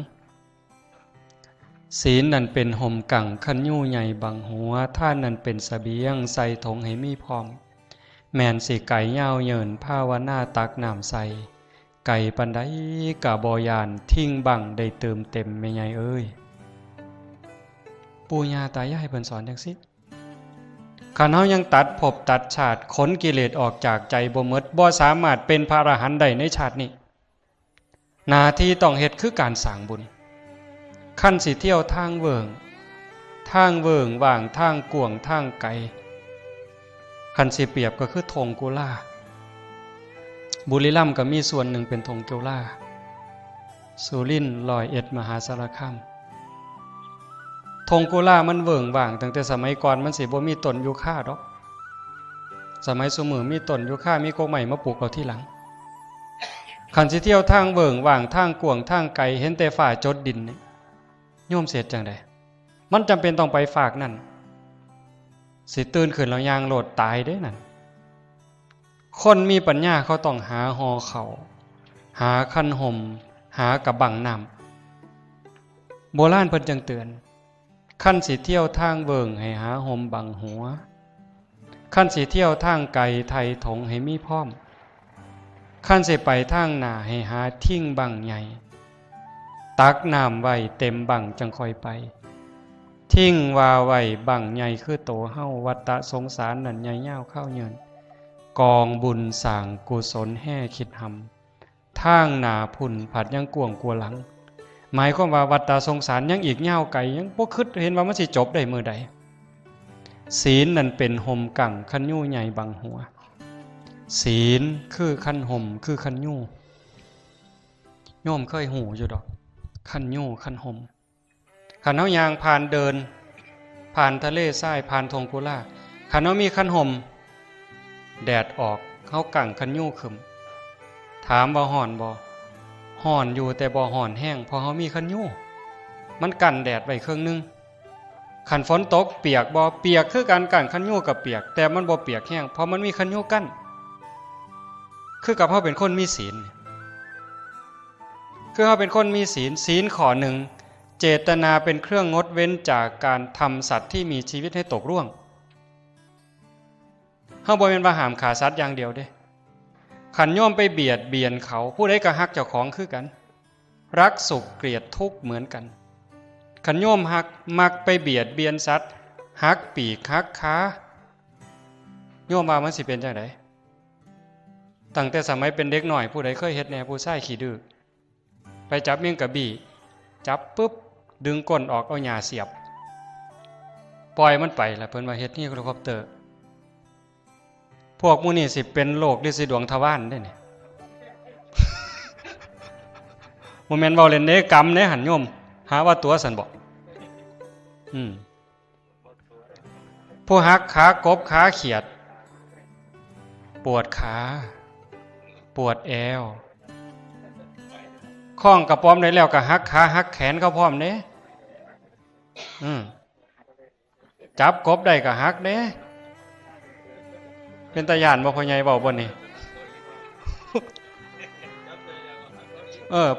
S1: ศีลนั่นเป็นห่มกังคันยู่ใหญ่บังหัวท่านนั่นเป็นเสบียงใส่ถงให้มีพร้อมแม่นสิไก่ยาวเยินภาวนาตักน้ำใส่ไก่ปันไดกะบอยานทิ้งบังได้เติมเต็มแม่ใหญ่เอ้ยปู่ย่าตายายเพิ่นสอนจังซี่คันเฮายังตัดภพตัดชาติขนกิเลสออกจากใจบ่หมดบ่สามารถเป็นพระอรหันต์ได้ในชาตินี้หน้าที่ต้องเฮ็ดคือการสร้างบุญคันสิเที่ยวทางเวิงว่างทางกวงทางไกลคันสิเปรียบก็คือธงกุลาบุรีรัมย์ก็มีส่วนหนึ่งเป็นธงกุลาสุรินทร์ร้อยเอ็ดมหาสารคามธงกุลามันเวิงว่างตั้งแต่สมัยก่อนมันสิบ่มีต้นยูคาดอกสมัยซุมื้อมีต้นยูคามีโกใหม่มาปลูกเอาที่หลัง ขันสิเที่ยวทางเบิ่งว่างทางกวางทางไกลเห็นแต่ฝ่าจดดินนี่โยมเสียจังไดมันจำเป็นต้องไปฝากนั่นสิตื่นขึ้นแล้วยางโลดตายได้นั่นคนมีปัญญาเขาต้องหาหอเขาหาคันห่มหากระบังน้ำโบราณเพิ่นจังเตือนขั้นสิเที่ยวทางเบิ่งให้หาห่มบังหัวขั้นสิเที่ยวทางไกลไทยถงให้มีพร้อมขั้นสิไปทางหน้าให้หาทิ้งบังใหญ่ตักน้ำไว้เต็มบังจังค่อยไปทิ้งว่าไว้บังใหญ่คือโตเฮาวัฏสงสารนั่นใหญ่ยาวเข้าเยินกองบุญสร้างกุศลแห่คิดหำทางหน้าพุ่นผัดยังกวงกลัวหลังหมายความว่าวัฏสงสารยังอีกยาวไกลยังบ่คิดเห็นว่ามันสิจบได้มื้อใดศีลนั่นเป็นห่มกั่งคันยู่ใหญ่บังหัวศีลคือคันห่มคือคันยู่โยมเคยหูอยู่ดอกคันยู่คันห่มขันเฮายางผ่านเดินผ่านทะเลทรายผ่านทงกุล่าขันเฮามีคันห่มแดดออกเฮากั่งคันยู่ขึ้นถามว่าฮ้อนบ่ฮ้อนอยู่แต่บ่ฮ้อนแห้งเพราะเฮามีคันยู่มันกันแดดไว้ครึ่งนึงขันฝนตกเปียกบ่เปียกคือการกั่งคันยู่กับเปียกแต่มันบ่เปียกแห้งเพราะมันมีคันยู่กั้นคือกับเฮาเป็นคนมีศีลคือเฮาเป็นคนมีศีลศีลข้อหนึ่งเจตนาเป็นเครื่องงดเว้นจากการทำสัตว์ที่มีชีวิตให้ตกร่วงเฮาบ่แม่นว่าห้ามฆ่าสัตว์อย่างเดียวเด้ขันโยมไปเบียดเบียนเขาผู้ใดก็ฮักเจ้าของคือกันรักสุขเกลียดทุกข์เหมือนกันขันโยมฮักมักไปเบียดเบียนสัตว์ฮักปีกฮักขาโยมว่ามันสิเป็นจังไดตั้งแต่สมัยเป็นเด็กหน่อยผู้ใดเคยเฮ็ดแน่ผู้ชายขี้ดื้อไปจับเมี่ยงกระบี่จับปุ๊บดึงก้นออกเอาหญ้าเสียบปล่อยมันไปแล้วเพิ่นว่าเฮ็ดเฮลิคอปเตอร์พวกหมู่นี่สิเป็นโรคฤทธิ์ดวงทวารได้นี่บ่แม่นเว้าเล่นเด้กรรมเด้หั่นโยมหาว่าตัวซั่นบ่ผู้หักขากบขาเขียดปวดขาปวดแอวข้องกระป้อมได้แล้วก็หักขาหักแขนเขาพร้อมเด้จับกบได้ก็หักเด้เป็นตาย่านบ่พ่อใหญ่เว้าบ่นี่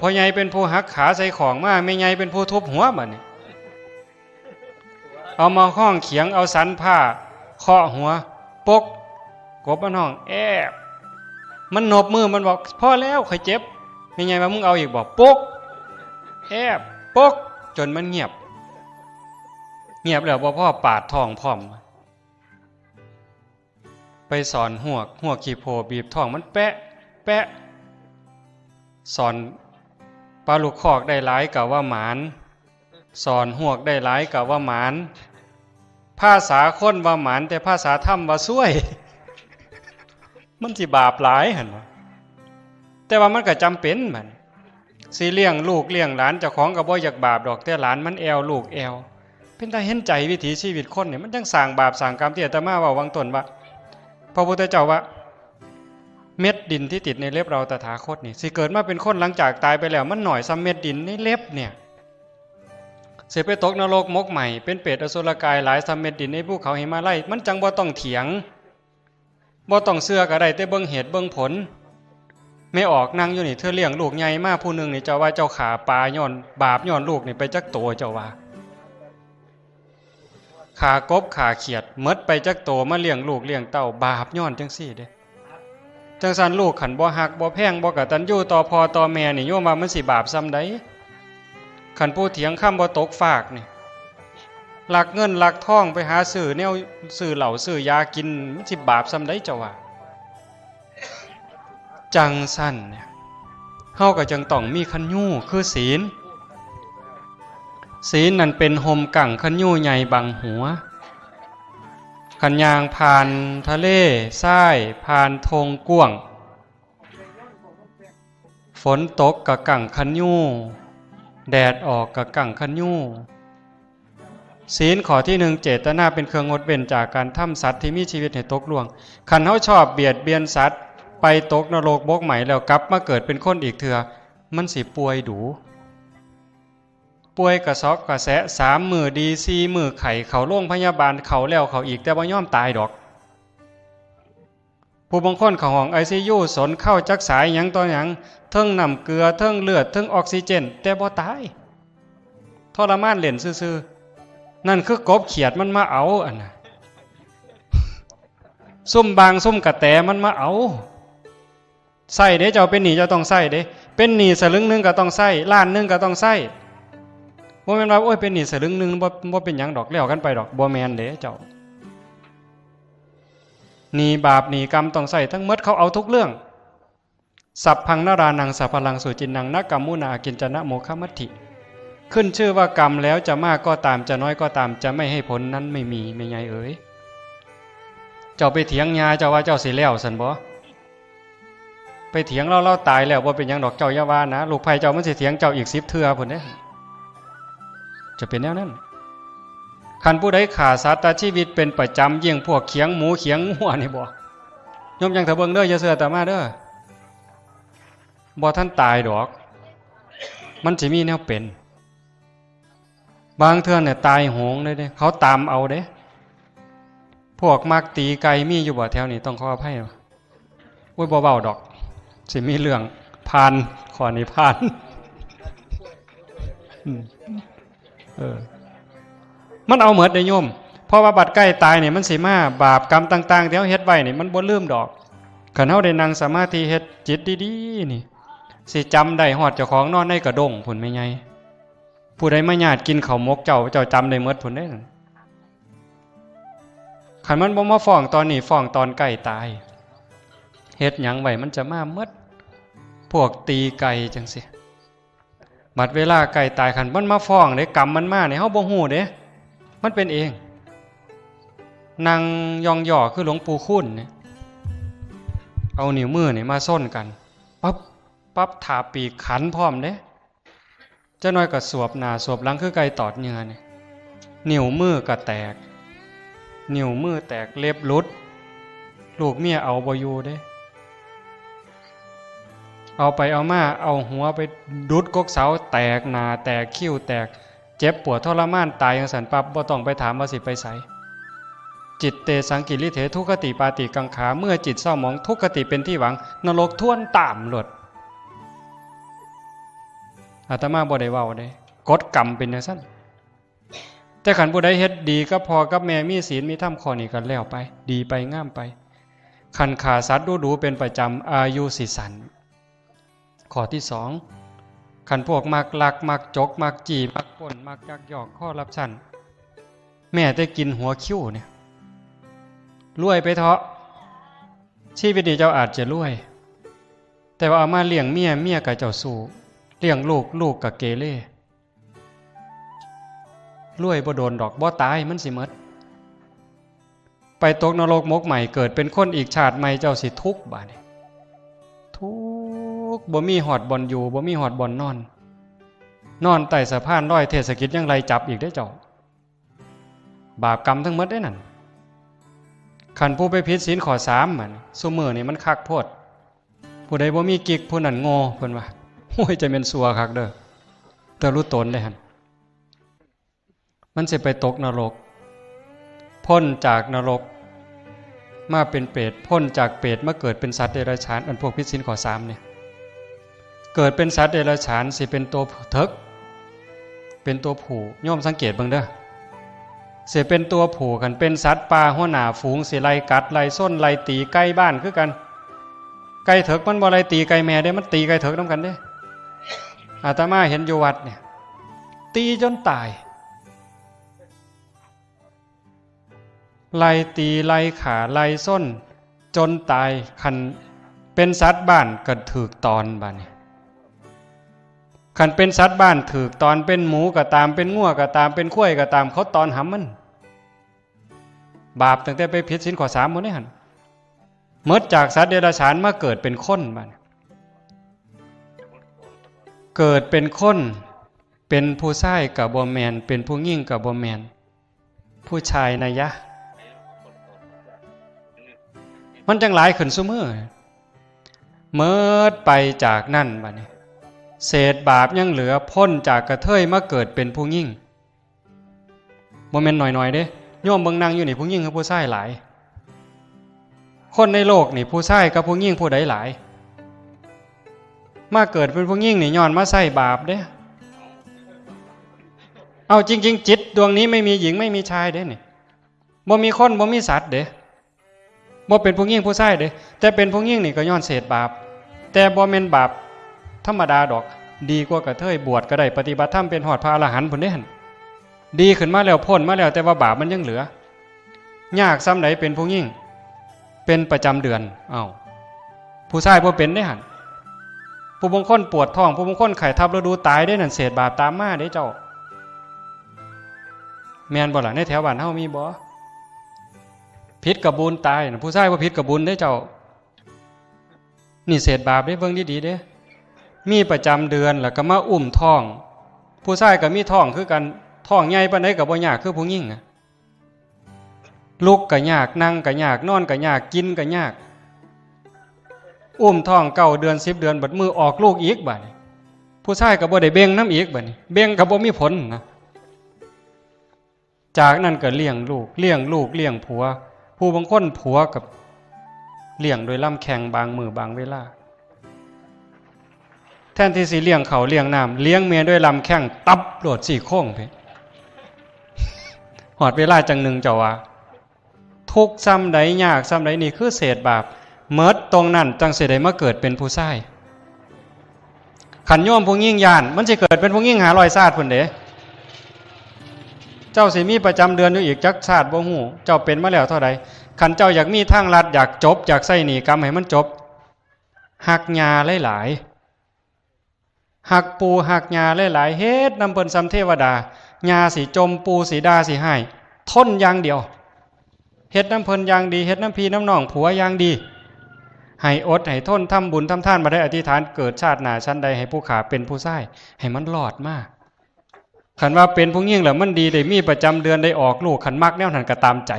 S1: พ่อใหญ่เป็นผู้หักขาใส่ของมาแม่ใหญ่เป็นผู้ทุบหัวบัดนี้เอามาห้องเขียงเอาสันผ้าเคาะหัวปกกบมันห้องแอบมันหนบมือมันบอกพอแล้วค่อยเจ็บแม่ใหญ่ว่ามึงเอาอีกบอกปกแอบปกจนมันเงียบแล้วบ่พ่อปาดท้องพร้อมไปสอนหวกขี้โพบีบท้องมันแปะสอนปลาลูกคอกได้หลายกะว่าหมานสอนหวกได้หลายกะว่าหมานภาษาคนว่าหมานแต่ภาษาธรรมว่าซวยมันสิบาปหลายหั่นวะแต่ว่ามันก็จำเป็นมันสิเลี้ยงลูกเลี้ยงหลานเจ้าของก็บ่อยากบาปดอกแต่หลานมันแอวลูกแอวเป็นตาเห็นใจวิถีชีวิตคนเนี่ยมันจังสร้างบาปสร้างกรรมที่อาตมาว่าวังต้นว่าพระพุทธเจ้าว่าเม็ดดินที่ติดในเล็บเราตถาคตนี่สิเกิดมาเป็นคนหลังจากตายไปแล้วมันหน่อยซ้ำเม็ดดินในเล็บเนี่ยเสียไปตกนรกมกใหม่เป็นเปรตอสุรกายหลายซ้ำเม็ดดินในภูเขาหิมาลัยมันจังบ่ต้องเถียงบ่ต้องเชื่อก็ได้แต่เบิ่งเหตุเบิ่งผลไม่ออกนั่งอยู่นี่เธอเลี้ยงลูกใหญ่มากผู้หนึ่งนี่เจ้าว่าเจ้าขาปลาย้อนบาปย้อนลูกนี่ไปจักโตเจ้าว่าขากบขาเขียดมดไปจักโตมาเลี้ยงลูกเลี้ยงเต้าบาปย้อนจังซี่เด้จังซั่นลูกขันบ่ฮักบ่แพงบ่กตัญญูต่อพ่อต่อแม่นี่โยมว่ามันสิบาปซ้ำใดขันผู้เถียงคำบ่ตกฟากนี่ลักเงินลักทองไปหาซื้อแนวซื้อเหล้าซื้อยากินมันสิบาปซ้ำใดเจ้าว่าจังสั้นเนี่ยเฮาก็จังต้องมีคันยู่คือศีลนั่นเป็นห่มกั่งคันยู่ใหญ่บังหัวขันยางผ่านทะเลทรายผ่านทงกว้างฝนตกกับกั่งคันยู่แดดออกกับกั่งคันยู่ศีลข้อที่หนึ่งเจตนาเป็นเครื่องงดเว้นจากการทำสัตว์ที่มีชีวิตให้ตกล่วงขันเฮาชอบเบียดเบียนสัตว์ ไปตกนรกบกใหม่แล้วกลับมาเกิดเป็นคนอีกเถื่อมันสิป่วยดูป่วยกระซอกกระแส3 มื้อดี4 มื้อไข้เข้าโรงพยาบาลเข้าแล้วเข้าอีกแต่บ่ยอมตายดอกผู้บางคนเข้าห้อง ICU สนเข้าจักสายหยังต่อหยังเทิงน้ำเกลือเทิงเลือดเทิงออกซิเจนแต่บ่ตายทรมานเล่นซื่อๆนั่นคือกบเขียดมันมาเอาอันน่ะซุ่มบางซุ่มกระแตมันมาเอาใส่เด้เจ้าเป็นหนี้เจ้าต้องใส่เด้เป็นหนี้สลึงนึงก็ต้องใส่ล้านนึงก็ต้องใส่บ่แม่นว่าโอ้ยเป็นหนี้สลึงนึงบ่เป็นหยังดอกแล้วกันไปดอกบ่แม่นเด้เจ้าหนี้บาปหนี้กรรมต้องใส่ทั้งหมดเขาเอาทุกเรื่องสัพพังนารานังสัพพลังสุจินนังนักกัมมุนากินจนะโมฆมัตถิขึ้นชื่อว่ากรรมแล้วจะมากก็ตามจะน้อยก็ตามจะไม่ให้ผลนั้นไม่มีไม่ไงเอ๋ยเจ้าไปเถียงยาเจ้าว่าเจ้าสิแล้วสันบ่ไปเถียงเราตายแล้วบ่เป็นหยังดอกเจ้าอย่าว่านะลูกไผ่เจ้ามันสิเถียงเจ้าอีก10 เทื่อพุ่นเด้จะเป็นแนวนั้นคันผู้ใดฆ่าสัตว์ชีวิตเป็นประจำเยี่ยงพวกเขียงหมูเขียงงัวนี่บ่โยมยังเถอะเบิ่งเด้ออย่าเชื่อแต่มาเด้อบ่ท่านตายดอกมันสิมีแนวเป็นบางเทื่อเนี่ยตายโหงเลยเด้เขาตามเอาเด้พวกมักตีไก่มีอยู่บ่แถวนี้ต้องขออภัยโอ้ยบ่เว้าดอกสิมีเรื่องผ่านขอนี้ผ่านมันเอาเหมือดได้โยมเพราะว่าบัดใกล้ตายเนี่ยมันสิมาบาปกรรมต่างๆที่เฮาเฮ็ดไว้นี่มันบ่ลืมดอกคันเฮาได้นั่งสมาธิเฮ็ดจิตดีๆนี่สิจำได้ฮอดเจ้าของนอนในกระด้งพุ่นแม่ใหญ่ผู้ใดมาญาติกินข้าวหมกเจ้าจำได้หมดพุ่นเด้คันมันบ่มาฟ้องตอนนี้ฟ้องตอนใกล้ตายเฮ็ดหยังไว้มันจะมาหมดพวกตีไก่จังซี่บัดเวลาไก่ตายคันมันมาฟ้องเด้กรรมมันมาเนี่ยเฮาบ่ฮู้เด้มันเป็นเองนางยองย่อคือหลวงปู่คุ้นเนี่ยเอานิ้วมือนี่มาส้นกันปั๊บถาปีกขันพร้อมเด้เจ้าน้อยก็สวบหน้าสวบหลังคือไก่ตอดเหงื่อนี่นิ้วมือก็แตกนิ้วมือแตกเล็บหลุดลูกเมียเอาบ่อยู่เด้เอาไปเอามาเอาหัวไปดุดกกเสาแตกหน้าแตกคิ้วแตกเจ็บปวดทรมานตายจังซั่นปั๊บบ่ต้องไปถามว่าสิไปไสจิตเตสังกิริเถทุกขติปาติกังขาเมื่อจิตเศร้าหมองทุกขติเป็นที่หวังนรกท่วนตามหลดอาตมาบ่ได้เว้าเด้กฎกรรมเป็นจังซั่นแต่ขันผู้ใดเฮ็ดดีก็พอกับแม่มีศีลมีธรรมข้อนี้กันแล้วไปดีไปงามไปขันขาสัตว์ดูเป็นประจำอายุสิสั้นข้อที่2ขันพวกมักลักมักจกมักจีมักป่นมักยักยอกข้อรับชั้นแม่ได้กินหัวคิ้วเนี่ยรวยไปเถาะชีวิตนี้เจ้าอาจจะรวยแต่ว่าเอามาเลี้ยงเมียกับเจ้าสู้เลี้ยงลูกกับเกเรรวยบ่โดนดอกบ่ตายมันสิหมดไปตกนรกมกใหม่เกิดเป็นคนอีกชาติใหม่เจ้าสิทุกข์บาดนี้ทุกข์บ่มีหอดบ่อนอยู่บ่มีหอดบ่อนนอนใต้สะพานร้อยเทศกิจยังไรจับอีกได้เจ้าบาปกรรมทั้งหมดได้นั่นขันผู้ไปผิดศีลข้อ3มันซุมื้อนี่มันคักโพดผู้ใดบ่มีกิกผู้นั้นโง่เพิ่นว่าโอ้ยจะเป็นซัวคักเด้อแต่รู้ตนได้หั่นมันสิไปตกนรกพ้นจากนรกมาเป็นเปรตพ้นจากเปรตมาเกิดเป็นสัตว์เดรัจฉานอันพวกผิดศีลข้อ3เนี่ยเกิดเป็นสัตว์เดรัจฉานสิเป็นตัวเถิกเป็นตัวผู้โยมสังเกตเบิ่งเด้อสิเป็นตัวผู้กันเป็นสัตว์ป่าหัวหน้าฝูงสิไล่กัดไล่ส้นไล่ตีไก่บ้านคือกันไก่เถิกมันบ่ไล่ตีไก่แม่ได้มันตีไก่เถิกนำกันเด้อาตมาเห็นอยู่วัดเนี่ยตีจนตายไล่ตีไล่ขาไล่ส้นจนตายคันเป็นสัตว์บ้านก็ถูกตอนบัดนี้คันเป็นสัตว์บ้านถูกตอนเป็นหมูก็ตามเป็นงัวก็ตามเป็นข้วยก็ตามเขาตอนหำมันบาปตั้งแต่ไปผิดศีลข้อ3หมดได้หั่นหมดจากสัตว์เดรัจฉานมาเกิดเป็นคนบัดเกิดเป็นคนเป็นผู้ชายก็บ่แม่นเป็นผู้หญิงก็บ่แม่นผู้ชายนะยะมันจังหลายขึ้นซุมื้อ เมิดไปจากนั่นบัดนี้เศษบาปยังเหลือพ้นจากกระเทยมาเกิดเป็นผู้ยิ่งบ่แม่นหน่อยๆเด้โยมเบิ่งนั่งอยู่นี่ผู้ยิ่งกับผู้ชายหลายคนในโลกนี่ผู้ชายกับผู้ยิ่งผู้ใดหลายมาเกิดเป็นผู้ยิ่งนี่ย้อนมาใส่บาปเด้เอาจริงๆจิตดวงนี้ไม่มีหญิงไม่มีชายเด้นี่บ่มีคนบ่มีสัตว์เด้บ่เป็นผู้ยิ่งผู้ชายเด้แต่เป็นผู้ยิ่งนี่ก็ย้อนเศษบาปแต่บ่แม่นบาปธรรมดาดอกดีกว่ากระเทยบวชก็ได้ปฏิบัติธรรมเป็นหอดพระอรหันต์พุ่นเด้หั่นดีขึ้นมาแล้วพ้นมาแล้วแต่ว่าบาปมันยังเหลือยากซ้ำไหนเป็นผู้ยิ่งเป็นประจำเดือนผู้ชายบ่เป็นได้หั่นผู้บางคนปวดท้องผู้บางคนไข้ทับฤดูตายได้นั่นเศษบาปตามมาเด้เจ้าแม่นบ่ล่ะในแถวบ้านเฮามีบ่ผิดกับบุญตายน่ะผู้ชายบ่ผิดกับบุญเด้เจ้านี่เศษบาปเด้เบิ่งดีๆเด้มีประจำเดือนแล้วก็มาอุ้มท้องผู้ชายก็มีท้องคือกันท้องใหญ่ปานใดก็บ่ยากคือผู้หญิงลุกก็ยากนั่งก็ยากนอนก็ยากกินก็ยากอุ้มท้อง9 เดือน10 เดือนบัดมือออกลูกอีกบัดนี้ผู้ชายก็บ่ได้เบ่งน้ำอีกบัดนี้เบ่งก็บ่มีผลนะจากนั้นก็เลี้ยงลูกเลี้ยงผัวผู้บางคนผัวกับเลี้ยงโดยลำแข้งบางมือบางเวลาแทนที่สิเลี้ยงเขาเลี้ยงน้ำเลี้ยงเมียด้วยลำแข้งตับโหลดสี่โค้งไปหอดเวลาจังหนึ่งเจ้าว่าทุกซ้ำใดยากซ้ำใดนี่คือเศษบาปเมิดตรงนั้นจังเสด็จมาเกิดเป็นผู้ชายขันโยมผู้ยิ่งยานมันจะเกิดเป็นผู้ยิ่งหาลอยซาดพุ่นเด้เจ้าสิมีประจำเดือนอยู่อีกจักชาติบ่ฮู้เจ้าเป็นมาแล้วเท่าใดขันเจ้าอยากมีทางลัดอยากจบอยากใส่หนีกรรมให้มันจบหักหญ้าหลายๆหักปูหักหญ้าหลายๆเฮ็ดนำเพิ่นซ้ำเทวดาหญ้าสิจมปูสิดาสิให้ทนอย่างเดียวเฮ็ดน้ำเพิ่นอย่างดีเฮ็ดน้ำพี่น้ำน้องผัวอย่างดีให้อดให้ทนทำบุญทำทานมาได้อธิษฐานเกิดชาติหน้าชั้นใดให้ผู้ขาเป็นผู้ชายให้มันรอดมาขันว่าเป็นผู้หญิงแล้วมันดีได้มีประจำเดือนได้ออกลูกขันมักแนวนั้นก็ตามใจ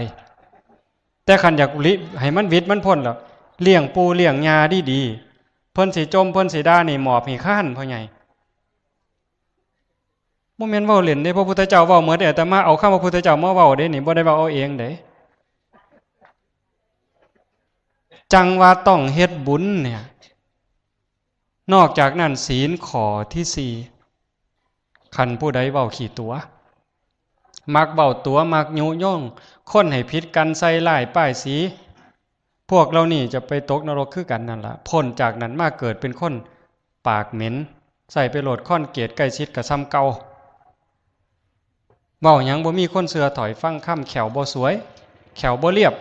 S1: แต่ขันอยากให้มันวิตมันพ้นแล้วเลี้ยงปูเลี้ยงยาดีเพิ่นสิจมเพิ่นสิด่านี่หมอบให้ข้านพ่อใหญ่บ่แม่นเว้าเล่นเด้พระพุทธเจ้าเว้าเหมือนแต่มาเอาคำพระพุทธเจ้ามาเว้าเด้นี่บ่ได้เว้าเอาเองเด้จังว่าต้องเฮ็ดบุญเนี่ยนอกจากนั้นศีลข้อที่4คันผู้ใดเว้าขี้ตัวมักเว้าตัวมักยุยงคนให้ผิดกันใส่ร้ายป้ายสีพวกเรานี่จะไปตกนรกคือกันนั่นล่ะพ้นจากนั้นมาเกิดเป็นคนปากเหม็นใส่ไปโหลดค้อนเกตใกล้ชิดกับซ้ำเก่าเว้าหยังบ่มีคนเชื่อถอยฟังคำแขวบ่สวยแขวบ่เรียบ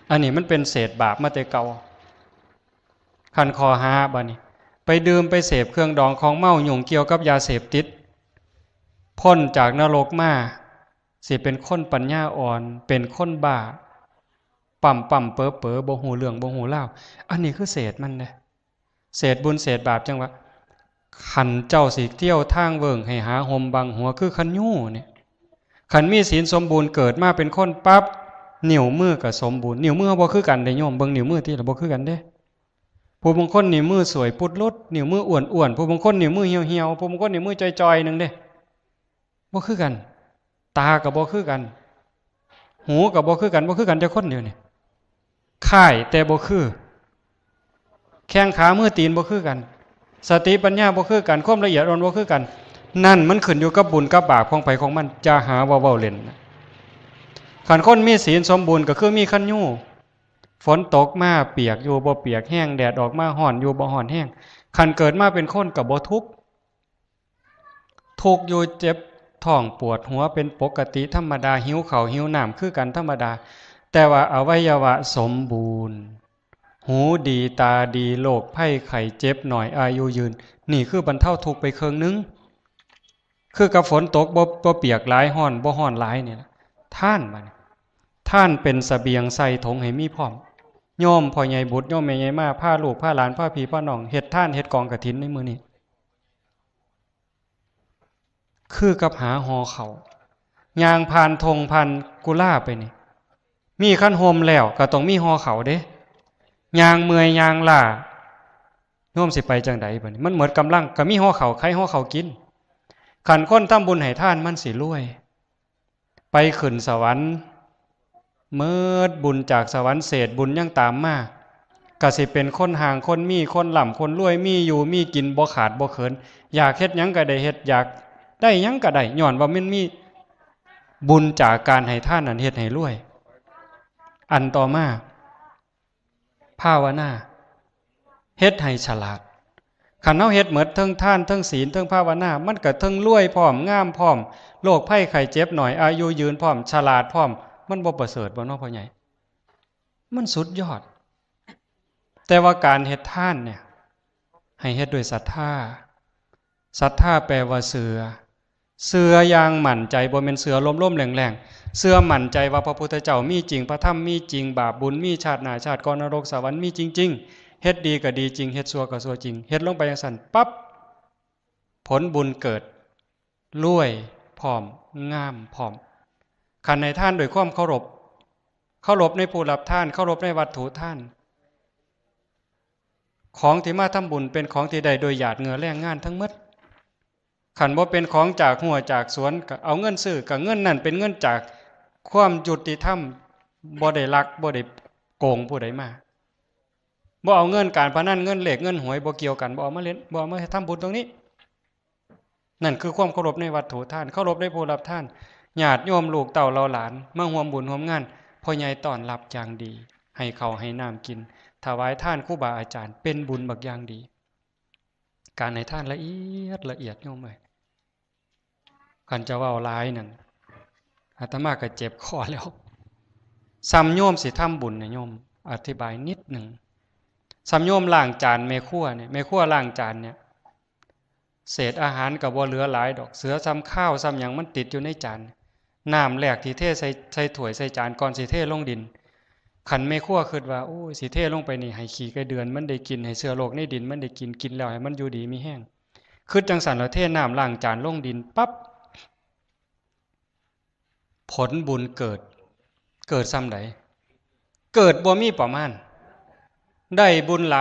S1: อันนี้มันเป็นเศษบาปมาแต่เก่าขันคอหาบัดนี้ไปดื่มไปเสพเครื่องดองของเมาหยุ่งเกี่ยวกับยาเสพติดพ้นจากนรกมาสิเป็นคนปัญญาอ่อนเป็นคนบ้าปั่มเป๋อบ่ฮู้เรื่องบ่ฮู้ราวอันนี้คือเศษมันเด้เศษบุญเศษบาปจังว่าขันเจ้าสิเที่ยวทางเวิงให้หาห่มบังหัวคือขันยู่เนี่ยขันมีศีลสมบูรณ์เกิดมาเป็นคนปั๊บนิ้วมือก็สมบูรณ์นิ้วมือบ่คือกันเด้โยมเบิ่งนิ้วมือที่ละบ่คือกันเด้ผู้บางคนนิ้วมือสวยปุดลุดนิ้วมืออ้วนๆผู้บางคนนิ้วมือเหี่ยวๆผู้บางคนนิ้วมือจอยๆนึงเด้บ่คือกันตาก็บ่คือกันหูก็บ่คือกันแต่คนเดียวนี่ค่ายแต่บ่คือแข้งขามือตีนบ่คือกันสติปัญญาบ่คือกันความละเอียดอ่อนบ่คือกันนั่นมันขึ้นอยู่กับบุญกับบาปของไผของมันจะหาว่าเว้าเล่นขันคนมีศีลสมบูรณ์ก็คือมีขันยู่ฝนตกมาเปียกอยู่บ่เปียกแห้งแดดออกมาร้อนอยู่บ่ร้อนแห้งขันเกิดมาเป็นคนก็บ่ทุกข์อยู่เจ็บท้องปวดหัวเป็นปกติธรรมดาหิวข้าวหิวน้ำคือกันธรรมดาแต่ว่าอวัยวะสมบูรณ์หูดีตาดีโรคภัยไข้เจ็บหน่อยอายุยืนนี่คือบรรเทาทุกข์ไปครึ่งนึงคือกับฝนตกบ่เปียกหลายร้อนบ่ร้อนหลายนี่ล่ะท่านเป็นเสบียงใส่ถุงให้มีพร้อมโยมพ่อใหญ่บุตรโยมแม่ใหญ่มาพาลูกพาหลานพาพี่พาน้องเฮ็ดท่านเฮ็ดกองกฐินในมื้อนี้คือกับหาหอเขายางผ่านธงผ่านกุล่าไปนี่มีขั้นโฮมแล้วก็ต้องมีหอเขาเด้ ยางเมื่อยยางล่าโยมสิไปจังใดบัดนี้มันหมดกำลังก็มีห่อข้าวไข่ห่อข้าวกินขันคนทำบุญให้ทานมันสิรวยไปขึ้นสวรรค์เมิดบุญจากสวรรค์เศษบุญยังตามมาก็สิเป็นคนห่างคนมีคนหล่ำคนรวยมีอยู่มีกินบ่ขาดบ่เขินอยากเฮ็ดหยังก็ได้เฮ็ดอยากได้หยังก็ได้ย้อนว่ามันมีบุญจากการให้ทานนั้นเฮ็ดให้รวยอันต่อมาภาวนาเฮ็ดให้ฉลาดคันเฮาเฮ็ดหมดทั้งทานทั้งศีลทั้งภาวนามันก็ทั้งรวยพร้อมงามพร้อมโรคภัยไข้เจ็บหน่อยอายุยืนพร้อมฉลาดพร้อมมันบ่ประเสริฐบ่เนาะพ่อใหญ่มันสุดยอดแต่ว่าการเฮ็ดทานเนี่ยให้เฮ็ดด้วยศรัทธาศรัทธาแปลว่าเชื่ออย่างมั่นใจบ่แม่นเชื่อล้มๆแรงๆเชื่อมั่นใจว่าพระพุทธเจ้ามีจริงพระธรรมมีจริงบาปบุญมีชาติหน้าชาติก่อนนรกสวรรค์มีจริงๆเฮ็ดดีก็ดีจริงเฮ็ดชั่วก็ชั่วจริงเฮ็ดลงไปจังซั่นปั๊บผลบุญเกิดรวยพร้อมงามพร้อมคันให้ทานด้วยความเคารพในผู้รับทานเคารพในวัตถุทานของที่มาทำบุญเป็นของที่ได้โดยหยาดเหงื่อแรงงานทั้งหมดขันบ่เป็นของจากหัวจากสวนก็เอาเงินซื้อกับเงินนั่นเป็นเงินจากความยุติธรรมบ่ได้ลักบ่ได้โกงผู้ใดมาบ่เอาเงินการพนันเงินเหล็กเงินหวยบ่เกี่ยวกันบ่เอามาเล่นบ่เอามาทำบุญตรงนี้นั่นคือความเคารพในวัตถุทานเคารพในผู้รับทานญาติโยมลูกเต่าเราหลานมาร่วมบุญร่วมงานพ่อใหญ่ต้อนรับอย่างดีให้ข้าวให้น้ำกินถวายทานครูบาอาจารย์เป็นบุญบักอย่างดีการให้ทานละเอียดโยมเอ้ยคันจะเว้าหลายนั่นอาตมาก็เจ็บคอแล้วซ้ำโยมสิทำบุญเนี่ยโยมอธิบายนิดหนึ่งซ้ำโยมล้างจานแม่ครัวเนี่ยแม่ครัวล้างจานเนี่ยเศษอาหารก็บ่เหลือหลายดอกเสือซ้ำข้าวซ้ำหยังมันติดอยู่ในจานน้ำแรกที่เทใส่ถ้วยใส่จานก่อนสิเทลงดินขันแม่ครัวคิดว่าโอ้ยสิเทลงไปนี่ให้ขี้ไก่เดือนมันได้กินให้เชื้อโรคในดินมันได้กินแล้วให้มันอยู่ดีมีแห้งคิดจังสันแล้วเทน้ำล้างจานลงดินปั๊บผลบุญเกิดซ้ำใดเกิดบ่มีประมาณได้บุญหล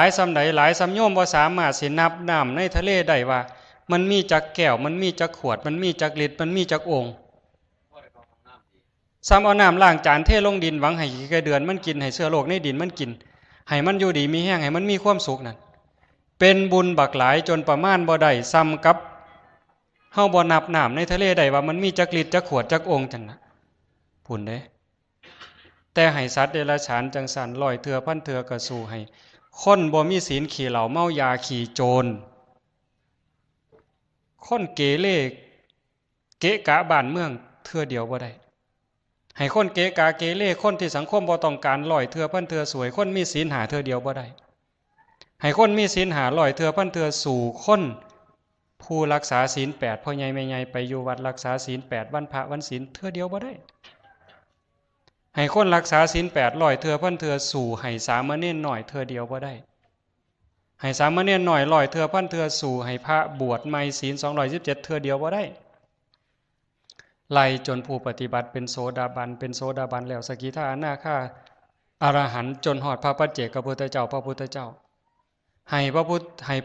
S1: ายซ้ำใดหลายซ้ำโยมบ่สามารถสินับน้ำในทะเลได้ว่ามันมีจักแก้วมันมีจักขวดมันมีจักลิตรมันมีจักโอ่งซ้ำเอาน้ำล้างจานเทลงดินหวังให้ขี้ไก่เดือนมันกินให้เชื้อโรคในดินมันกินให้มันอยู่ดีมีแห้งให้มันมีความสุขนั่นเป็นบุญบักหลายจนประมาณบ่ได้ซ้ำกับเฮาบ่นับน้ำในทะเลได้ว่ามันมีจักลิตรจักขวดจักโอ่งจังนะพุ่นเด้แต่ให้สัตว์เดรัจฉานจังสัน100 เทื่อพันเทื่อก็สู้ให้คนบ่มีศีลขี้เหล้าเมายาขี้โจรคนเกเรเกะกะบ้านเมืองเทื่อเดียวบ่ได้ให้คนเกะกะเกเรคนที่สังคมบ่ต้องการ100 เทื่อพันเทื่อสวยคนมีศีล5 เทื่อเดียวบ่ได้ให้คนมีศีล5 100 เทื่อพันเทื่อสู่คนผู้รักษาศีล8พ่อใหญ่แม่ใหญ่ไปอยู่วัดรักษาศีล8วันพระวันศีลเทื่อเดียวบ่ได้ให้คนรักษาศีล8 100 เทื่อพันเทื่อสู่ให้สามเณรน้อยเทื่อเดียวบ่ได้ให้สามเณรน้อย100 เทื่อพันเทื่อสู่ให้พระบวชใหม่ศีล217 เทื่อเดียวบ่ได้ไล่จนผู้ปฏิบัติเป็นโสดาบันแล้วสกิทาอนาคาอรหันต์จนหอดพระปัจเจกพุทธเจ้าพระพุทธเจ้าให้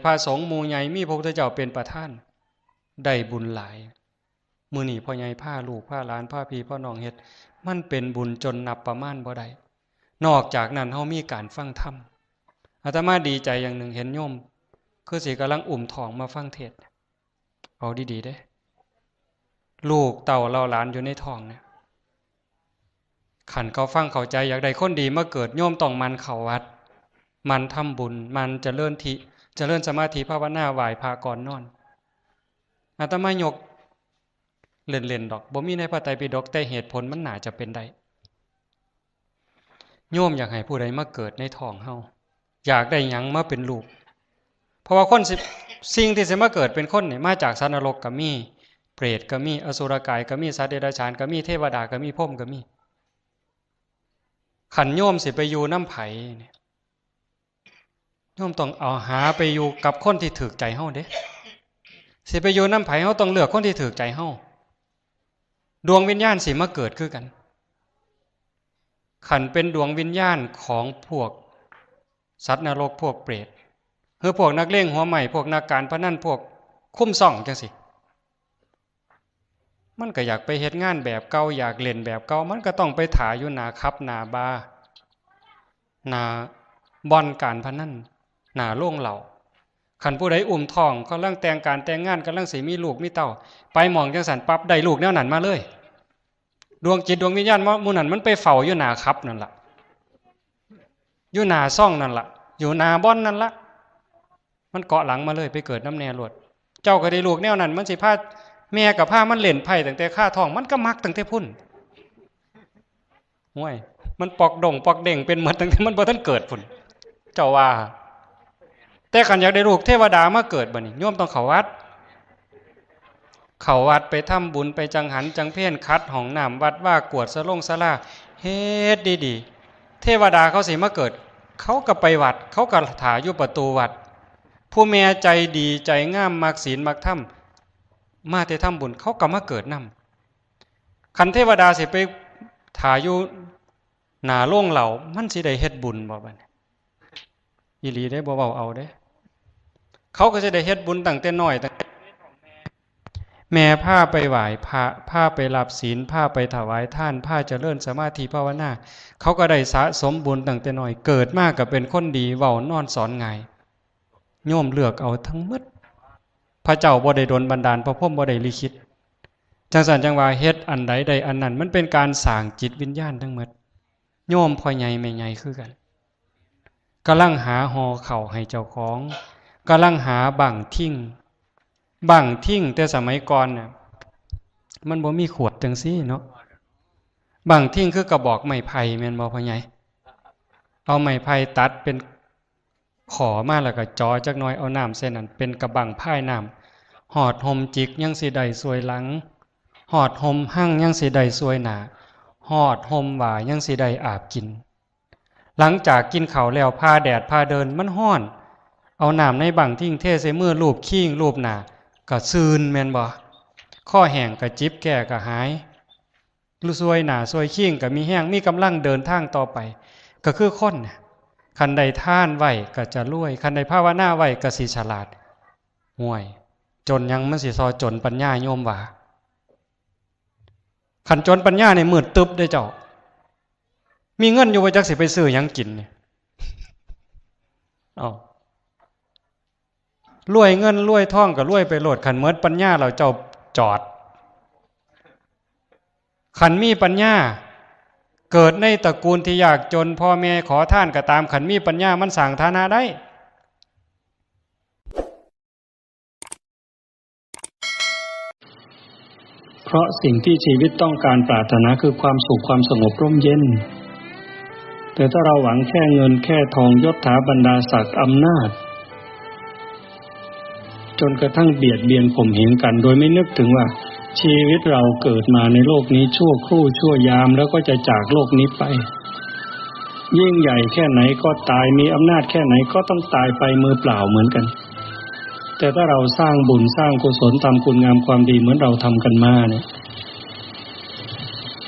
S1: พระสงฆ์หมู่ใหญ่มีพระพุทธเจ้าเป็นประธานได้บุญหลายมื้อนี้พ่อใหญ่พาลูกพาหลานพาพี่พ่อน้องเฮ็ดมันเป็นบุญจนนับประมาณบ่ได้นอกจากนั้นเฮามีการฟังธรรมอาตมาดีใจอย่างหนึ่งเห็นโยมคือสิกำลังอุ้มท้องมาฟังเทศน์เอาดีๆเด้ลูกเต่าเราหลานอยู่ในท้องเนี่ยขันเขาฟังเข้าใจอยากได้คนดีมาเกิดโยมต้องมันเข้าวัดมันทำบุญมันเจริญสมาธิภาวนาไหว้พระก่อนนอนอาตมายกเล่นๆดอกบ่มีในพระไตรปิฎกแต่เหตุผลมันน่าจะเป็นได้โยมอยากให้ผู้ใดมาเกิดในท้องเฮาอยากได้หยังมาเป็นลูกเพราะว่าคนสิ่งที่สิมาเกิดเป็นคนนี่มาจากสัตว์นรกก็มีเปรตก็มีอสุรกายก็มีสัตว์เดรัจฉานก็มีเทวดาก็มีพรหมก็มีขันโยมสิไปอยู่น้ำไผเนี่ยโยมต้องเอาหาไปอยู่กับคนที่ถูกใจเฮาเด้สิไปอยู่น้ำไผเฮาต้องเลือกคนที่ถูกใจเฮาดวงวิญญาณสิมาเกิดคือกันขันเป็นดวงวิญญาณของพวก สัตว์นรกพวกเปรตหรือพวกนักเลงหัวใหม่พวกนักการพนันพวกคุ้มซ่องจังสิมันก็อยากไปเฮ็ดงานแบบเก่าอยากเล่นแบบเก่ามันก็ต้องไปถ่ายอยู่หน้าคับหน้าบาร์หน้าบ่อนการพนันหน้าโรงเหล้าคันผู้ใดอุ้มท้องกำลังแต่งการแต่งงานกำลังสิมีลูกมีเต้าไปหม่องจังซั่นปั๊บได้ลูกแนวนั้นมาเลยดวงจิตดวงวิญญาณหมู่นั้นมันไปเฝ้าอยู่หน้าคับนั่นล่ะอยู่หน้าซ่องนั่นล่ะอยู่หน้าบ่อนนั่นล่ะมันเกาะหลังมาเลยไปเกิดน้ำแน่รวดเจ้าก็ได้ลูกแนวนั้นมันสิพาแม่กับพามันเล่นไพ่ตั้งแต่ข้าท้องมันก็มักตั้งแต่พุ่นห่วยมันปอกดงปอกเด้งเป็นหมดตั้งแต่มันบ่ทันเกิดพุ่นเจ้าว่าแต่คันอยากได้ลูกเทวดามาเกิดบัดนี้โยมต้องเข้าวัดไปทำบุญไปจังหันจังเพี้ยนคัดห้องน้ำวัดว่ากวดสะลงสะลาเฮ็ดดีๆเทวดาเขาสิมาเกิดเขาก็ไปวัดเขาก็ถ่าอยู่ประตูวัดผู้แม่ใจดีใจงามมักศีลมักธรรมมาแต่ทำบุญเขาก็มาเกิดนำคันเทวดาสิไปถ่าอยู่หน้าโรงเหล่ามันสิได้เฮ็ดบุญบ่บัดนี้อีหลีได้บ่เว้าเอาเด้เขาก็จะได้เฮ็ดบุญตั้งแต่น้อยตั้งแม่พาไปไหว้พระพาไปรับศีลพาไปถวายทานพาเจริญสมาธิภาวนาเขาก็ได้สะสมบุญตั้งแต่น้อยเกิดมาก็เป็นคนดีเว้านอนสอนง่ายโยมเลือกเอาทั้งหมดพระเจ้าบ่ได้ดลบันดาลพระพรหมบ่ได้ลิขิตจังซั่นจังว่าเฮ็ดอันใดใดอันนั้นมันเป็นการสร้างจิตวิญญาณทั้งหมดโยมพ่อใหญ่แม่ใหญ่คือกันกำลังหาห่อข้าวให้เจ้าของกำลังหาบังทิ้งแต่สมัยก่อนน่ะมันบ่มีขวดจังซี่เนาะบังทิ้งคือกระบอกไม้ไผ่แม่นบ่พ่อใหญ่เอาไม้ไผ่ตัดเป็นขอมาแล้วก็จ่อจักหน่อยเอาน้ำเส้นนั้นเป็นกระบังพายน้ำหอดห่มจิกยังสิได้สวยหลังหอดห่มหั่งยังสิได้สวยหน้าหอดห่มหว่ายังสิได้อาบกินหลังจากกินข้าวแล้วพาแดดพาเดินมันร้อนเอาน้ำในบังทิ้งเทใส่มือลูบขี้งลูบหน้าก็ซืนแม่นบ่ข้อแห้งก็จิบแก้ก็หายรู้ซวยหน้าซวยขี้งก็มีแห้งมีกำลังเดินทางต่อไปก็คือคนคันใดท่านไว้ก็จะรวยคันใดภาวนาไว้ก็สิฉลาดห่วยจนยังมันสิซอจนปัญญาโยมว่าคันจนปัญญาในมืดตึ๊บได้เจ้ามีเงินอยู่ว่าจักสิไปซื้อหยังกินนี่อ้าวรวยเงินรวยทองก็รวยไปโลดคันเมิดปัญญาเราเจ้าจอดคันมีปัญญาเกิดในตระกูลที่ยากจนพ่อแม่ขอทานก็ตามคันมีปัญญามันสร้างฐานะได้
S2: เพราะสิ่งที่ชีวิตต้องการปรารถนาคือความสุขความสงบร่มเย็นแต่ถ้าเราหวังแค่เงินแค่ทองยศถาบรรดาศักดิ์อำนาจจนกระทั่งเบียดเบียนข่มเหงกันโดยไม่นึกถึงว่าชีวิตเราเกิดมาในโลกนี้ชั่วครู่ชั่วยามแล้วก็จะจากโลกนี้ไปยิ่งใหญ่แค่ไหนก็ตายมีอำนาจแค่ไหนก็ต้องตายไปมือเปล่าเหมือนกันแต่ถ้าเราสร้างบุญสร้างกุศลทำคุณงามความดีเหมือนเราทำกันมาเนี่ย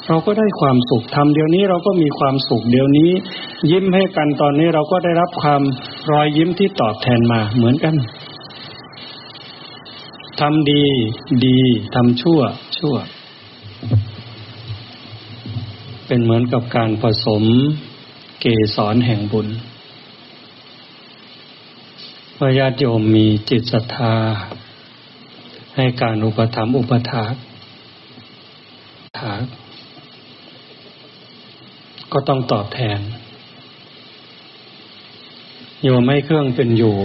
S2: เราก็ได้ความสุขทำเดี๋ยวนี้เราก็มีความสุขเดี๋ยวนี้ยิ้มให้กันตอนนี้เราก็ได้รับความรอยยิ้มที่ตอบแทนมาเหมือนกันทำดีดีทำชั่วชั่วเป็นเหมือนกับการผสมเกสรแห่งบุญญาติโยมมีจิตศรัทธาให้การอุปถัมภ์อุปถากก็ต้องตอบแทนโยมให้เครื่องเป็นอยู่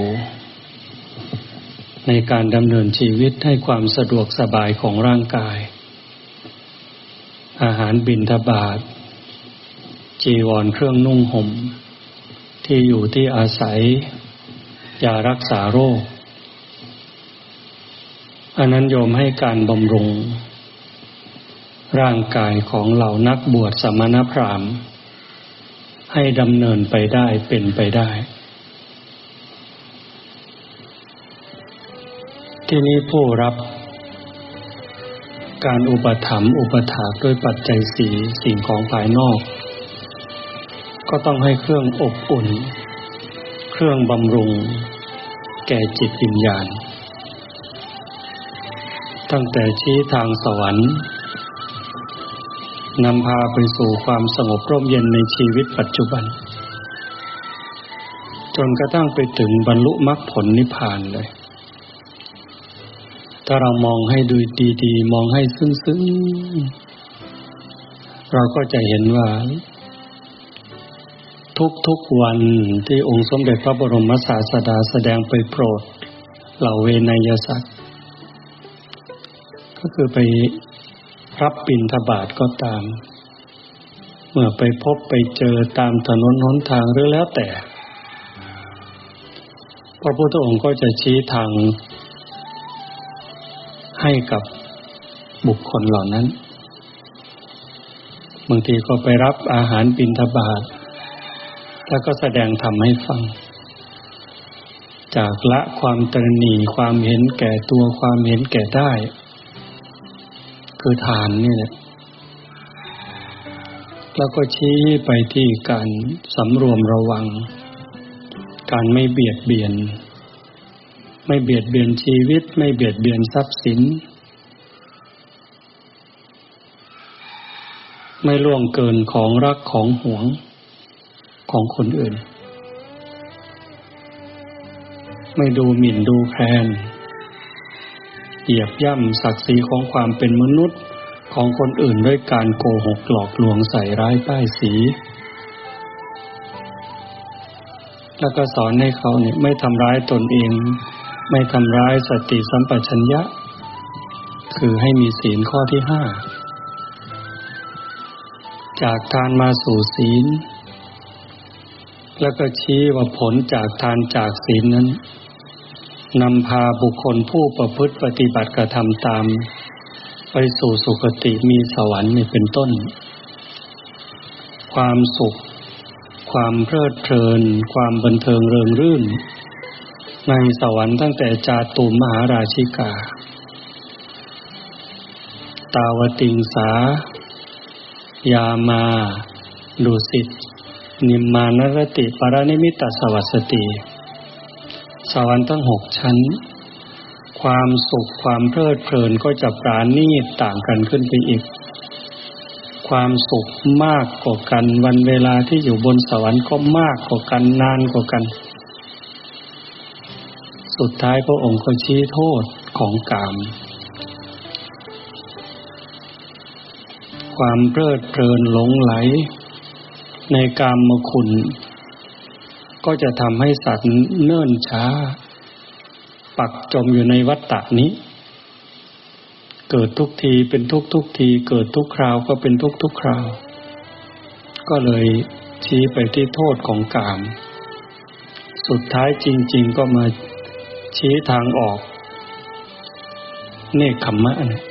S2: ในการดำเนินชีวิตให้ความสะดวกสบายของร่างกายอาหารบิณฑบาตจีวรเครื่องนุ่งห่มที่อยู่ที่อาศัยยารักษาโรคอันนั้นโยมให้การบำรุงร่างกายของเหล่านักบวชสมณพราหมณ์ให้ดำเนินไปได้เป็นไปได้ที่นี้ผู้รับการอุปถัมภ์อุปถากด้วยปัจจัยสี่สิ่งของภายนอกก็ต้องให้เครื่องอบอุ่น เครื่องบำรุงแก่จิตวิญญาณตั้งแต่ชี้ทางสวรรค์นำพาไปสู่ความสงบร่มเย็นในชีวิตปัจจุบันจนกระทั่งไปถึงบรรลุมรรคผลนิพพานเลยถ้าเรามองให้ดูดีๆมองให้ซึ้งๆเราก็จะเห็นว่าทุกๆวันที่องค์สมเด็จพระบรมศาสดาแสดงไปโปรดเหล่าเวนยสัตว์ก็คือไปรับบิณฑบาตก็ตามเมื่อไปพบไปเจอตามถนนหนทางหรือแล้วแต่พระพุทธองค์ก็จะชี้ทางให้กับบุคคลเหล่านั้นบางทีก็ไปรับอาหารบิณฑบาตแล้วก็แสดงธรรมให้ฟังจากละความตระหนี่ความเห็นแก่ตัวความเห็นแก่ได้คือทานนี่แหละแล้วก็ชี้ไปที่การสำรวมระวังการไม่เบียดเบียนชีวิตไม่เบียดเบียนทรัพย์สินไม่ล่วงเกินของรักของหวงของคนอื่นไม่ดูหมิ่นดูแคลนเหยียบย่ำศักดิ์ศรีของความเป็นมนุษย์ของคนอื่นด้วยการโกหกหลอกลวงใส่ร้ายป้ายสีแล้วก็สอนให้เขาเนี่ยไม่ทำร้ายตนเองไม่ทำร้ายสติสัมปชัญญะคือให้มีศีลข้อที่5จากทานมาสู่ศีลแล้วก็ชี้ว่าผลจากทานจากศีลนั้นนำพาบุคคลผู้ประพฤติปฏิบัติกระทำตามไปสู่สุคติมีสวรรค์นี่เป็นต้นความสุขความเพลิดเพลินความบันเทิงเริงรื่นในสวรรค์ตั้งแต่จาตุมหาราชิกาตาวติงสายามาดุสิตนิมมานรติปรนิมิตตสวัสสติสวรรค์ทั้ง6ชั้นความสุขความเพลิดเพลินก็จะปราณีตต่างกันขึ้นไปอีกความสุขมากกว่ากันวันเวลาที่อยู่บนสวรรค์ก็มากกว่ากันนานกว่ากันสุดท้ายพระองค์ก็ชี้โทษของกามความเพลิดเพลินหลงไหลในกามคุณก็จะทำให้สัตว์เนิ่นช้าปักจมอยู่ในวัฏฏะนี้เกิดทุกทีเป็นทุกทีเกิดทุกคราวก็เป็นทุกคราวก็เลยชี้ไปที่โทษของกามสุดท้ายจริงๆก็มาชี้ทางออกเนกขัมมะเนี่ย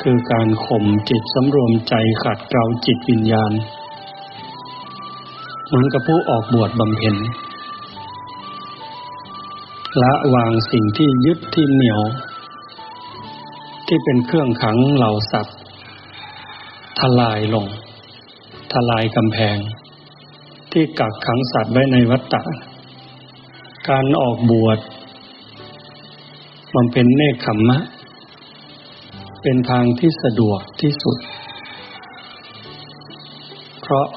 S2: คือการข่มจิตสำรวมใจขัดเกลาจิตวิญญาณเหมือนกับผู้ออกบวชบำเพ็ญละวางสิ่งที่ยึดที่เหนี่ยวที่เป็นเครื่องขังเหล่าสัตว์ทลายลงทลายกำแพงที่กักขังสัตว์ไว้ในวัฏฏะการออกบวชบำเพ็ญเนกขัมมะเป็นทางที่สะดวกที่สุดเพราะ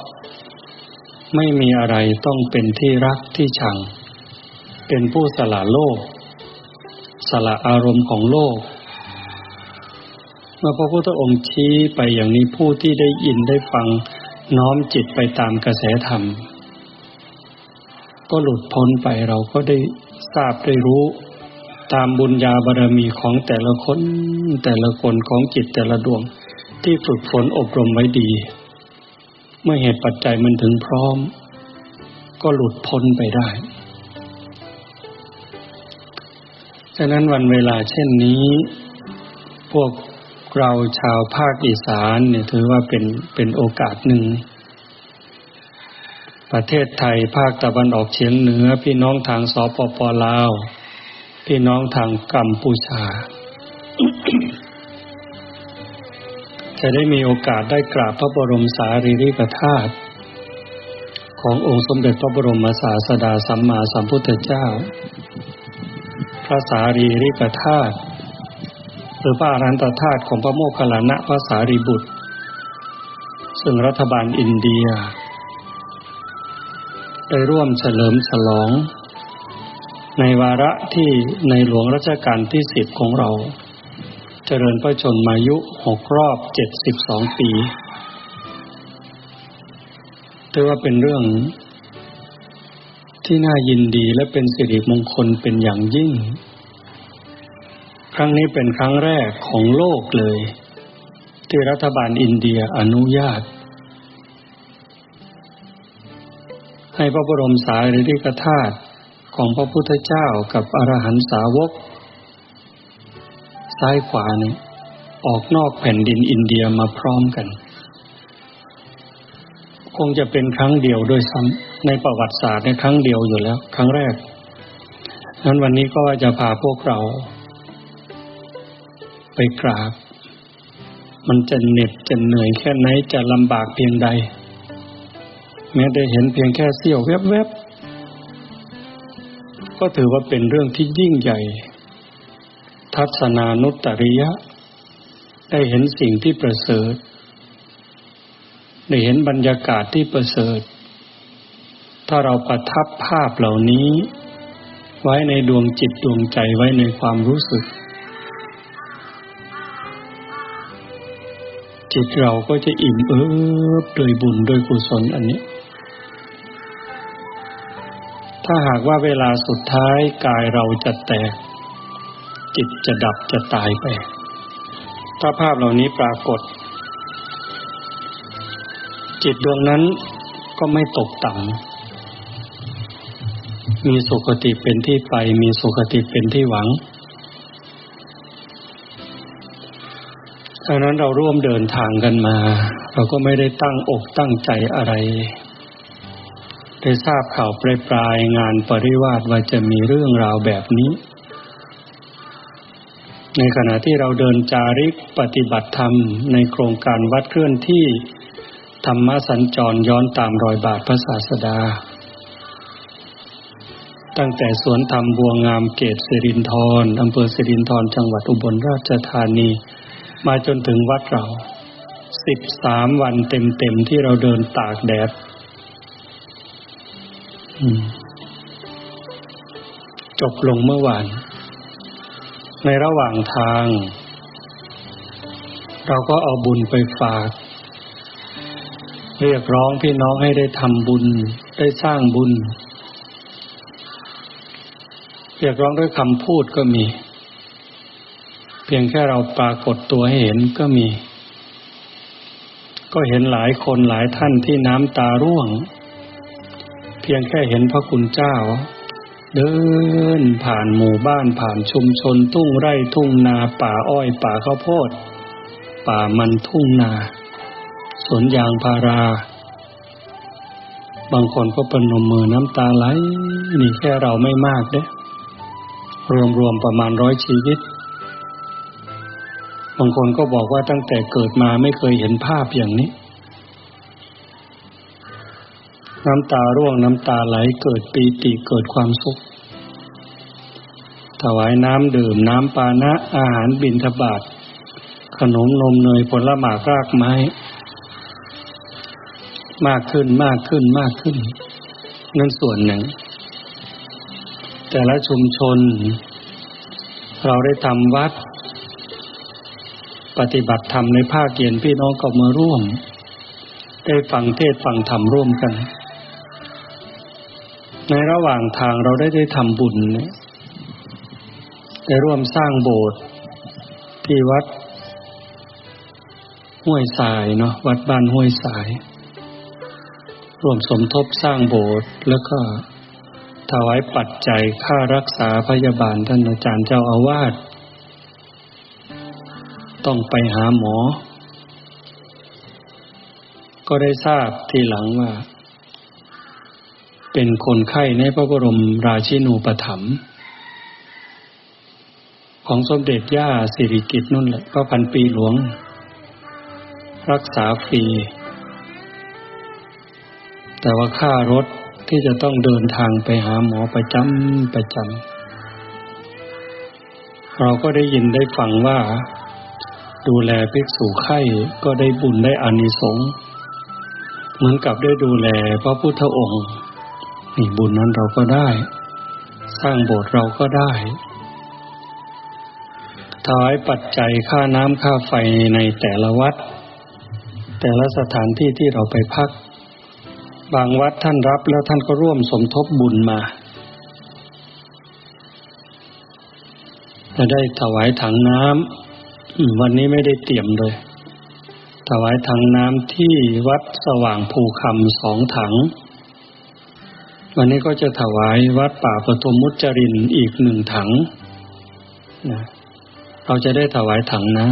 S2: ไม่มีอะไรต้องเป็นที่รักที่ชังเป็นผู้สละโลกสละอารมณ์ของโลกเมื่อพระพุทธองค์ชี้ไปอย่างนี้ผู้ที่ได้ยินได้ฟังน้อมจิตไปตามกระแสธรรมก็หลุดพ้นไปเราก็ได้ทราบได้รู้ตามบุญญาบารมีของแต่ละคนของจิตแต่ละดวงที่ฝึกฝนอบรมไว้ดีเมื่อเหตุปัจจัยมันถึงพร้อมก็หลุดพ้นไปได้ฉะนั้นวันเวลาเช่นนี้พวกเราชาวภาคอีสานเนี่ยถือว่าเป็นโอกาสหนึ่งประเทศไทยภาคตะวันออกเฉียงเหนือพี่น้องทางสปป.ลาวพี่น้องทางกัมพูชา จะได้มีโอกาสได้กราบพระบรมสารีริกธาตุข ขององค์สมเด็จพระบรมศาสดาสัมมาสัมพุทธเจ้าพระสารีริกธาตุหรือพระอรหันตธาตุของพระโมคคัลลานะพระสารีบุตรซึ่งรัฐบาลอินเดียได้ร่วมเฉลิมฉลองในวาระที่ในหลวงรัชกาลที่10ของเราเจริญพระชนมายุ6 รอบ72 ปีถือว่าเป็นเรื่องที่น่ายินดีและเป็นสิริมงคลเป็นอย่างยิ่งครั้งนี้เป็นครั้งแรกของโลกเลยที่รัฐบาลอินเดียอนุญาตให้พระบรมสารีริกธาตุของพระพุทธเจ้ากับอรหันตสาวกซ้ายขวานี่ออกนอกแผ่นดินอินเดียมาพร้อมกันคงจะเป็นครั้งเดียวด้วยซ้ำในประวัติศาสตร์ในครั้งเดียวอยู่แล้วครั้งแรกงั้นวันนี้ก็จะพาพวกเราไปกราบมันจะเหน็ดจะเหนื่อยแค่ไหนจะลำบากเพียงใดแม้ได้เห็นเพียงแค่เสี้ยวแวบๆก็ถือว่าเป็นเรื่องที่ยิ่งใหญ่ทัศนานุตตริยะได้เห็นสิ่งที่ประเสริฐได้เห็นบรรยากาศที่ประเสริฐถ้าเราประทับภาพเหล่านี้ไว้ในดวงจิตดวงใจไว้ในความรู้สึกจิตเราก็จะอิ่มเอิบด้วยบุญด้วยกุศลอันนี้ถ้าหากว่าเวลาสุดท้ายกายเราจะแตกจิตจะดับจะตายไปถ้าภาพเหล่านี้ปรากฏจิตดวงนั้นก็ไม่ตกต่ำมีสุคติเป็นที่ไปมีสุคติเป็นที่หวังดังนั้นเราร่วมเดินทางกันมาเราก็ไม่ได้ตั้งอกตั้งใจอะไรได้ทราบข่าวปลายงานปริวาสว่าจะมีเรื่องราวแบบนี้ในขณะที่เราเดินจาริกปฏิบัติธรรมในโครงการวัดเคลื่อนที่ธรรมสัญจรย้อนตามรอยบาทพระศาสดาตั้งแต่สวนธรรมบัวงามเกตสิรินธรอำเภอสิรินธรจังหวัดอุบลราชธานีมาจนถึงวัดเรา13 วันเต็มๆที่เราเดินตากแดดจบลงเมื่อวานในระหว่างทางเราก็เอาบุญไปฝากเรียกร้องพี่น้องให้ได้ทำบุญได้สร้างบุญเรียกร้องด้วยคำพูดก็มีเพียงแค่เราปรากฏตัวให้เห็นก็มีก็เห็นหลายคนหลายท่านที่น้ำตาร่วงเพียงแค่เห็นพระคุณเจ้าเดินผ่านหมู่บ้านผ่านชุมชนทุ่งไร่ทุ่งนาป่าอ้อยป่าข้าวโพดป่ามันทุ่งนาสวนยางพาราบางคนก็ประนมมือน้ำตาไหลนี่แค่เราไม่มากเด้รวมประมาณ100 ชีวิตบางคนก็บอกว่าตั้งแต่เกิดมาไม่เคยเห็นภาพอย่างนี้น้ำตาร่วงน้ำตาไหลเกิดปีติเกิดความสุขถวายน้ำดื่มน้ำปานะอาหารบิณฑบาตขนมนมเนยผลหมากรากไม้มากขึ้นนั่นส่วนหนึ่งแต่ละชุมชนเราได้ทำวัดปฏิบัติธรรมในภาคเย็นพี่น้องก็มาร่วมได้ฟังเทศน์ฟังธรรมร่วมกันในระหว่างทางเราได้ทำบุญได้ร่วมสร้างโบสถ์ที่วัดห้วยทรายเนาะวัดบ้านห้วยทรายร่วมสมทบสร้างโบสถ์แล้วก็ถวายปัจจัยค่ารักษาพยาบาลท่านอาจารย์เจ้าอาวาสต้องไปหาหมอก็ได้ทราบทีหลังว่าเป็นคนไข้ในพระบรมราชินูปถัมภ์ของสมเด็จย่าสิริกิติ์นั่นแหละพระพันปีหลวงรักษาฟรี แ แต่ว่าค่ารถที่จะต้องเดินทางไปหาหมอประจำเราก็ได้ยินได้ฟังว่าดูแลภิกษุไข้ก็ได้บุญได้อานิสงส์เหมือนกับได้ดูแลพระพุทธองค์นี่บุญนั้นเราก็ได้สร้างโบสถ์เราก็ได้ถวายปัจจัยค่าน้ำค่าไฟในแต่ละวัดแต่ละสถานที่ที่เราไปพักบางวัดท่านรับแล้วท่านก็ร่วมสมทบบุญมาจะได้ถวายถังน้ำวันนี้ไม่ได้เตรียมเลยถวายถังน้ำที่วัดสว่างภูคำ2 ถังวันนี้ก็จะถวายวัดป่าปฐมมุจจรินทร์อีก1 ถังนะเราจะได้ถวายถังน้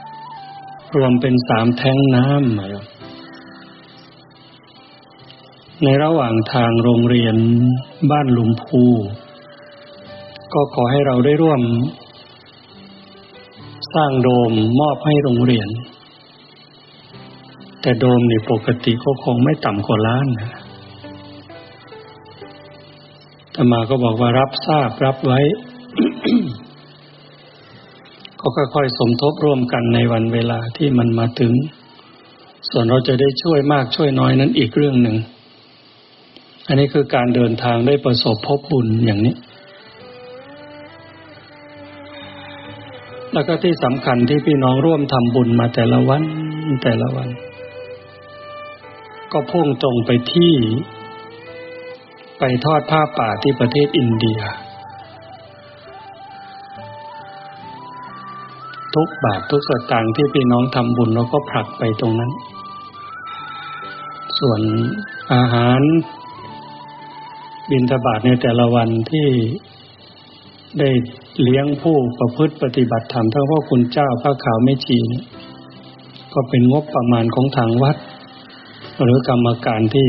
S2: ำรวมเป็น3 แท้งน้ำในระหว่างทางโรงเรียนบ้านหลุมพูก็ขอให้เราได้ร่วมสร้างโดมมอบให้โรงเรียนแต่โดมนี่ปกติก็คงไม่ต่ำกว่าล้านนะอาตมาก็บอกว่ารับทราบรับไว้ ก็ค่อยๆสมทบร่วมกันในวันเวลาที่มันมาถึงส่วนเราจะได้ช่วยมากช่วยน้อยนั้นอีกเรื่องหนึ่งอันนี้คือการเดินทางได้ประสบพบบุญอย่างนี้แล้วก็ที่สำคัญที่พี่น้องร่วมทำบุญมาแต่ละวันก็พุ่งตรงไปที่ไปทอดผ้าป่าที่ประเทศอินเดียทุกบาททุกสตางค์ที่พี่น้องทำบุญเราก็ผลักไปตรงนั้นส่วนอาหารบิณฑบาตในแต่ละวันที่ได้เลี้ยงผู้ประพฤติปฏิบัติธรรมทั้งพระคุณเจ้าพระขาวแม่ชีเนี่ยก็เป็นงบประมาณของทางวัดหรือกรรมการที่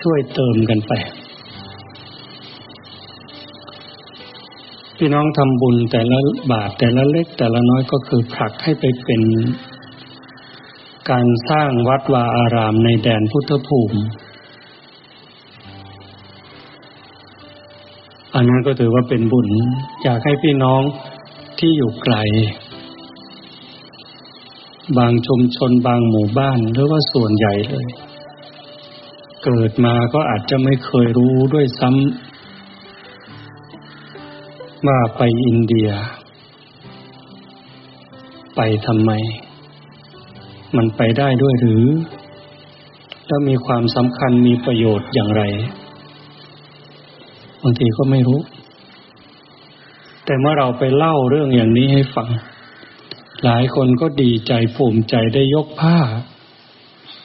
S2: ช่วยเติมกันไปพี่น้องทำบุญแต่ละบาทแต่ละเล็กแต่ละน้อยก็คือผลักให้ไปเป็นการสร้างวัดวาอารามในแดนพุทธภูมิอันนั้นก็ถือว่าเป็นบุญอยากให้พี่น้องที่อยู่ไกลบางชุมชนบางหมู่บ้านหรือว่าส่วนใหญ่เลยเกิดมาก็อาจจะไม่เคยรู้ด้วยซ้ำว่าไปอินเดียไปทำไมมันไปได้ด้วยหรือแล้วมีความสำคัญมีประโยชน์อย่างไรบางทีก็ไม่รู้แต่เมื่อเราไปเล่าเรื่องอย่างนี้ให้ฟังหลายคนก็ดีใจภูมิใจได้ยกผ้า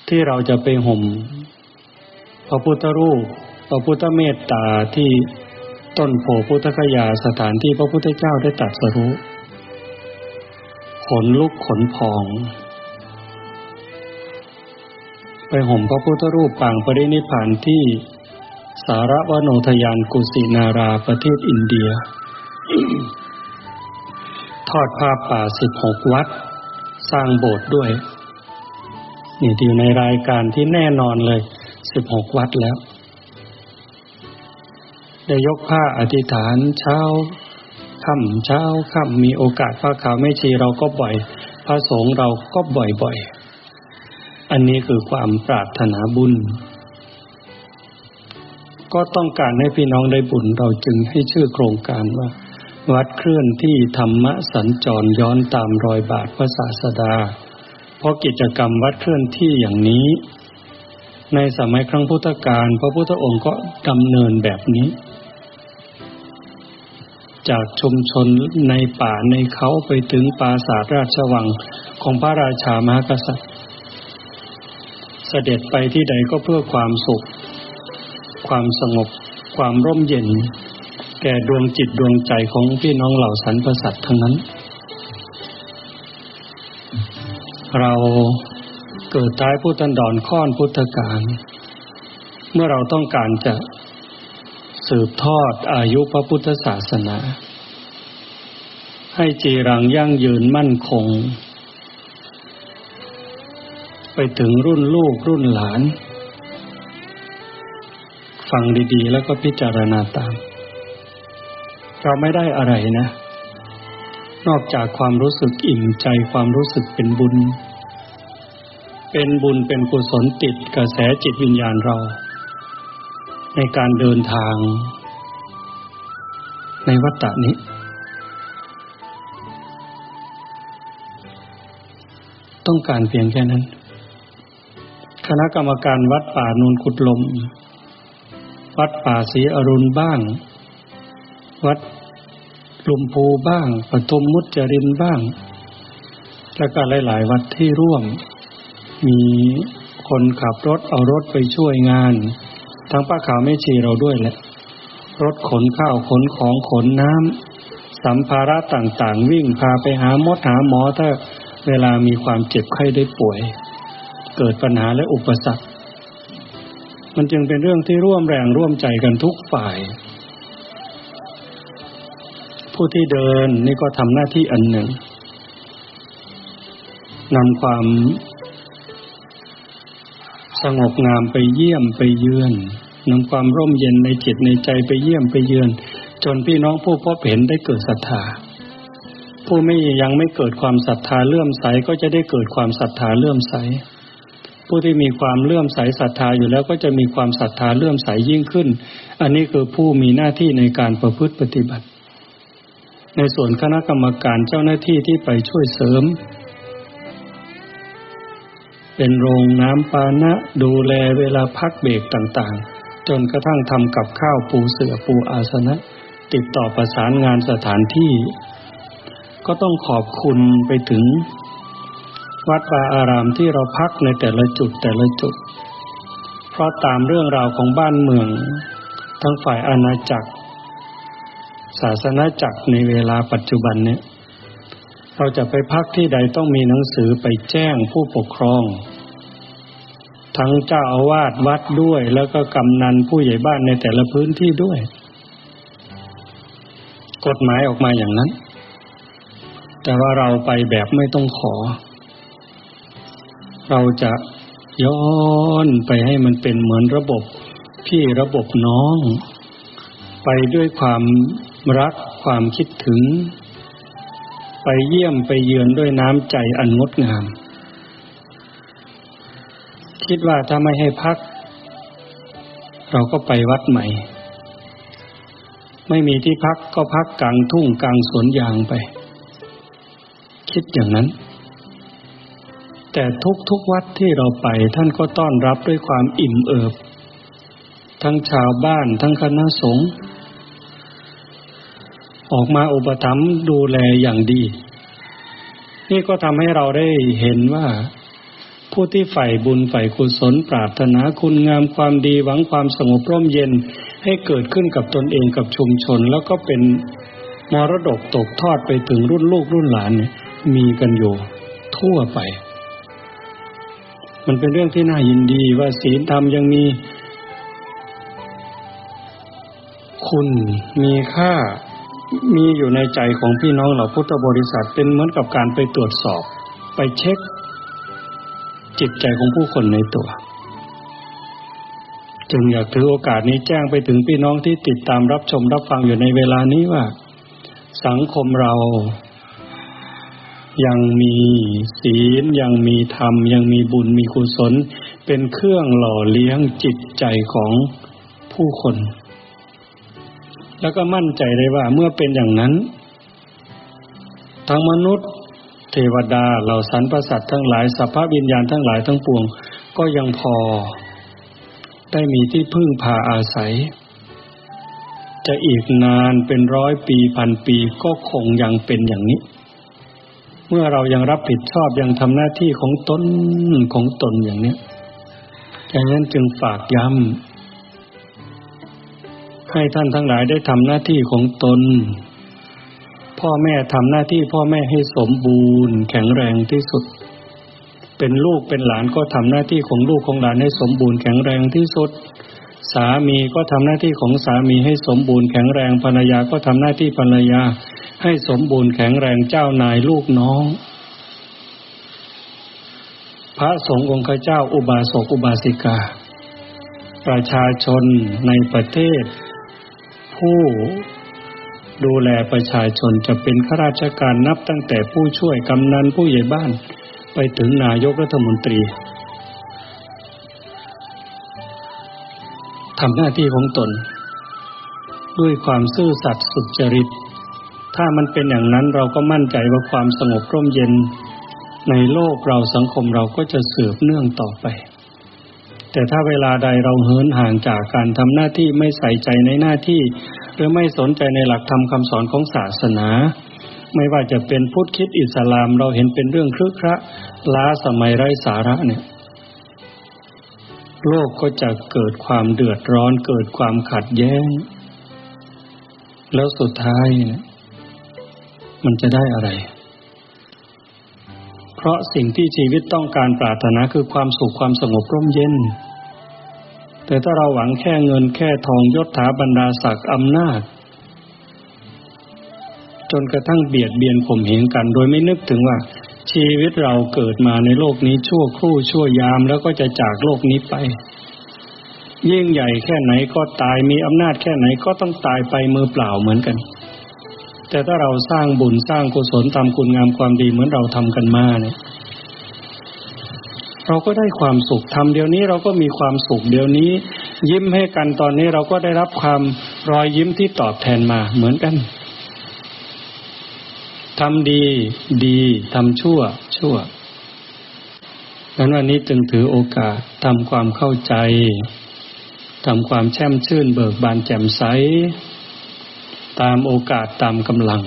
S2: ที่เราจะไปห่มพระพุทธรูปพระพุทธเมตตาที่ต้นโพพุทธคยาสถานที่พระพุทธเจ้าได้ตรัสรู้ขนลุกขนพองไปห่มพระพุทธรูปปางปรินิพพานที่สารวโนทยานกุสินาราประเทศอินเดีย ทอดผ้าป่า16 วัดสร้างโบสถ์ด้วยนี่อยู่ในรายการที่แน่นอนเลย16 วัดแล้วได้ยกผ้าอธิษฐานเช้าค่ำมีโอกาสพระขาวแม่ชีเราก็บ่อยพระสงฆ์เราก็บ่อยอันนี้คือความปรารถนาบุญก็ต้องการให้พี่น้องได้บุญเราจึงให้ชื่อโครงการว่าวัดเคลื่อนที่ธรรมสัญจรย้อนตามรอยบาทพระศาสดาเพราะกิจกรรมวัดเคลื่อนที่อย่างนี้ในสมัยครั้งพุทธกาลพระพุทธองค์ก็ดำเนินแบบนี้จากชุมชนในป่าในเขาไปถึงปราสาทราชวังของพระราชามหากษัตริย์เสด็จไปที่ใดก็เพื่อความสุขความสงบความร่มเย็นแก่ดวงจิตดวงใจของพี่น้องเหล่าสรรพสัตว์ทั้งนั้นเราเกิดท้ายพุทธันดรค่อนพุทธกาลเมื่อเราต้องการจะสืบทอดอายุพระพุทธศาสนาให้จีรังยั่งยืนมั่นคงไปถึงรุ่นลูกรุ่นหลาน ฟังดีๆแล้วก็พิจารณาตามเราไม่ได้อะไรนะนอกจากความรู้สึกอิ่มใจความรู้สึกเป็นบุญเป็นกุศลติดกระแสจิตวิญญาณเราในการเดินทางในวัฏฏะนี้ต้องการเพียงแค่นั้นคณะกรรมการวัดป่านูนขุดลมวัดป่าศรีอรุณบ้างวัดลุมพูบ้างปทุมมุจจรินบ้างแล้วก็หลายๆวัดที่ร่วมมีคนขับรถเอารถไปช่วยงานทั้งป้าขาวแม่ชีเราด้วยแหละรถขนข้าวขนของขนน้ำสัมภาระต่างๆวิ่งพาไปหาหมอถ้าเวลามีความเจ็บไข้ได้ป่วยเกิดปัญหาและอุปสรรคมันจึงเป็นเรื่องที่ร่วมแรงร่วมใจกันทุกฝ่ายผู้ที่เดินนี่ก็ทำหน้าที่อันหนึ่งนำความสงบงามไปเยี่ยมไปเยือนนำความร่มเย็นในจิตในใจไปเยี่ยมไปเยือนจนพี่น้องผู้พบเห็นได้เกิดศรัทธาผู้ยังไม่เกิดความศรัทธาเลื่อมใสก็จะได้เกิดความศรัทธาเลื่อมใสผู้ที่มีความเลื่อมใสศรัทธาอยู่แล้วก็จะมีความศรัทธาเลื่อมใสยิ่งขึ้นอันนี้คือผู้มีหน้าที่ในการประพฤติปฏิบัติในส่วนคณะกรรมการเจ้าหน้าที่ที่ไปช่วยเสริมเป็นโรงน้ำปานะดูแลเวลาพักเบรกต่างๆจนกระทั่งทำกับข้าวปูเสื่อปูอาสนะติดต่อประสานงานสถานที่ก็ต้องขอบคุณไปถึงวัดวาอารามที่เราพักในแต่ละจุดเพราะตามเรื่องราวของบ้านเมืองทั้งฝ่ายอาณาจักรศาสนาจักรในเวลาปัจจุบันนี้เราจะไปพักที่ใดต้องมีหนังสือไปแจ้งผู้ปกครองทั้งเจ้าอาวาสวัดด้วยแล้วก็กำนันผู้ใหญ่บ้านในแต่ละพื้นที่ด้วยกฎหมายออกมาอย่างนั้นแต่ว่าเราไปแบบไม่ต้องขอเราจะย้อนไปให้มันเป็นเหมือนระบบพี่ระบบน้องไปด้วยความรักความคิดถึงไปเยี่ยมไปเยือนด้วยน้ำใจอันงดงามคิดว่าถ้าไม่ให้พักเราก็ไปวัดใหม่ไม่มีที่พักก็พักกลางทุ่งกลางสวนยางไปคิดอย่างนั้นแต่ทุกวัดที่เราไปท่านก็ต้อนรับด้วยความอิ่มเอิบทั้งชาวบ้านทั้งคณะสงฆ์ออกมาอุปถัมภ์ดูแลอย่างดีนี่ก็ทำให้เราได้เห็นว่าผู้ที่ใฝ่บุญใฝ่กุศลปรารถนาคุณงามความดีหวังความสงบร่มเย็นให้เกิดขึ้นกับตนเองกับชุมชนแล้วก็เป็นมรดกตกทอดไปถึงรุ่นลูกรุ่นหลานเนี่ยมีกันอยู่ทั่วไปมันเป็นเรื่องที่น่ายินดีว่าศีลธรรมยังมีคุณมีค่ามีอยู่ในใจของพี่น้องเหล่าพุทธบริษัทเป็นเหมือนกับการไปตรวจสอบไปเช็คจิตใจของผู้คนในตัวจึงอยากถือโอกาสนี้แจ้งไปถึงพี่น้องที่ติดตามรับชมรับฟังอยู่ในเวลานี้ว่าสังคมเรายังมีศีลยังมีธรรมยังมีบุญมีกุศลเป็นเครื่องหล่อเลี้ยงจิตใจของผู้คนแล้วก็มั่นใจได้ว่าเมื่อเป็นอย่างนั้นทั้งมนุษย์เทวดาเหล่าสรรพสัตว์ทั้งหลายสัพพวิญญาณทั้งหลายทั้งปวงก็ยังพอได้มีที่พึ่งพาอาศัยจะอีกนานเป็น100 ปีพันปีก็คงยังเป็นอย่างนี้เมื่อเรายังรับผิดชอบยังทำหน้าที่ของตนอย่างนี้ดังนั้นจึงฝากย้ำให้ท่านทั้งหลายได้ทำหน้าที่ของตนพ่อแม่ทำหน้าที่พ่อแม่ให้สมบูรณ์แข็งแรงที่สุดเป็นลูกเป็นหลานก็ทำหน้าที่ของลูกของหลานให้สมบูรณ์แข็งแรงที่สุดสามีก็ทำหน้าที่ของสามีให้สมบูรณ์แข็งแรงภรรยาก็ทำหน้าที่ภรรยาให้สมบูรณ์แข็งแรงเจ้านายลูกน้องพระสงฆ์องค์เจ้าอุบาสกอุบาสิกา ประชาชนในประเทศผู้ดูแลประชาชนจะเป็นข้าราชการนับตั้งแต่ผู้ช่วยกำนันผู้ใหญ่บ้านไปถึงนายกรัฐมนตรีทำหน้าที่ของตนด้วยความซื่อสัตย์สุจริตถ้ามันเป็นอย่างนั้นเราก็มั่นใจว่าความสงบร่มเย็นในโลกเราสังคมเราก็จะสืบเนื่องต่อไปแต่ถ้าเวลาใดเราเหินห่างจากการทำหน้าที่ไม่ใส่ใจในหน้าที่หรือไม่สนใจในหลักธรรมคำสอนของศาสนาไม่ว่าจะเป็นพุทธคริสต์อิสลามเราเห็นเป็นเรื่องครึกคระล้าสมัยไร้สาระเนี่ยโลกก็จะเกิดความเดือดร้อนเกิดความขัดแย้งแล้วสุดท้ายเนี่ยมันจะได้อะไรเพราะสิ่งที่ชีวิตต้องการปรารถนาคือความสุขความสงบร่มเย็นแต่ถ้าเราหวังแค่เงินแค่ทองยศถาบรรดาศักดิ์อำนาจจนกระทั่งเบียดเบียนข่มเหงกันโดยไม่นึกถึงว่าชีวิตเราเกิดมาในโลกนี้ชั่วครู่ชั่วยามแล้วก็จะจากโลกนี้ไปยิ่งใหญ่แค่ไหนก็ตายมีอำนาจแค่ไหนก็ต้องตายไปมือเปล่าเหมือนกันแต่ถ้าเราสร้างบุญสร้างกุศลทำคุณงามความดีเหมือนเราทำกันมาเนี่ยเราก็ได้ความสุขทำเดี๋ยวนี้เราก็มีความสุขเดี๋ยวนี้ยิ้มให้กันตอนนี้เราก็ได้รับความรอยยิ้มที่ตอบแทนมาเหมือนกันทำดีดีทำชั่วชั่วงั้นวันนี้จึงถือโอกาสทำความเข้าใจทำความแช่มชื่นเบิกบานแจ่มใสตามโอกาสตามกำลัง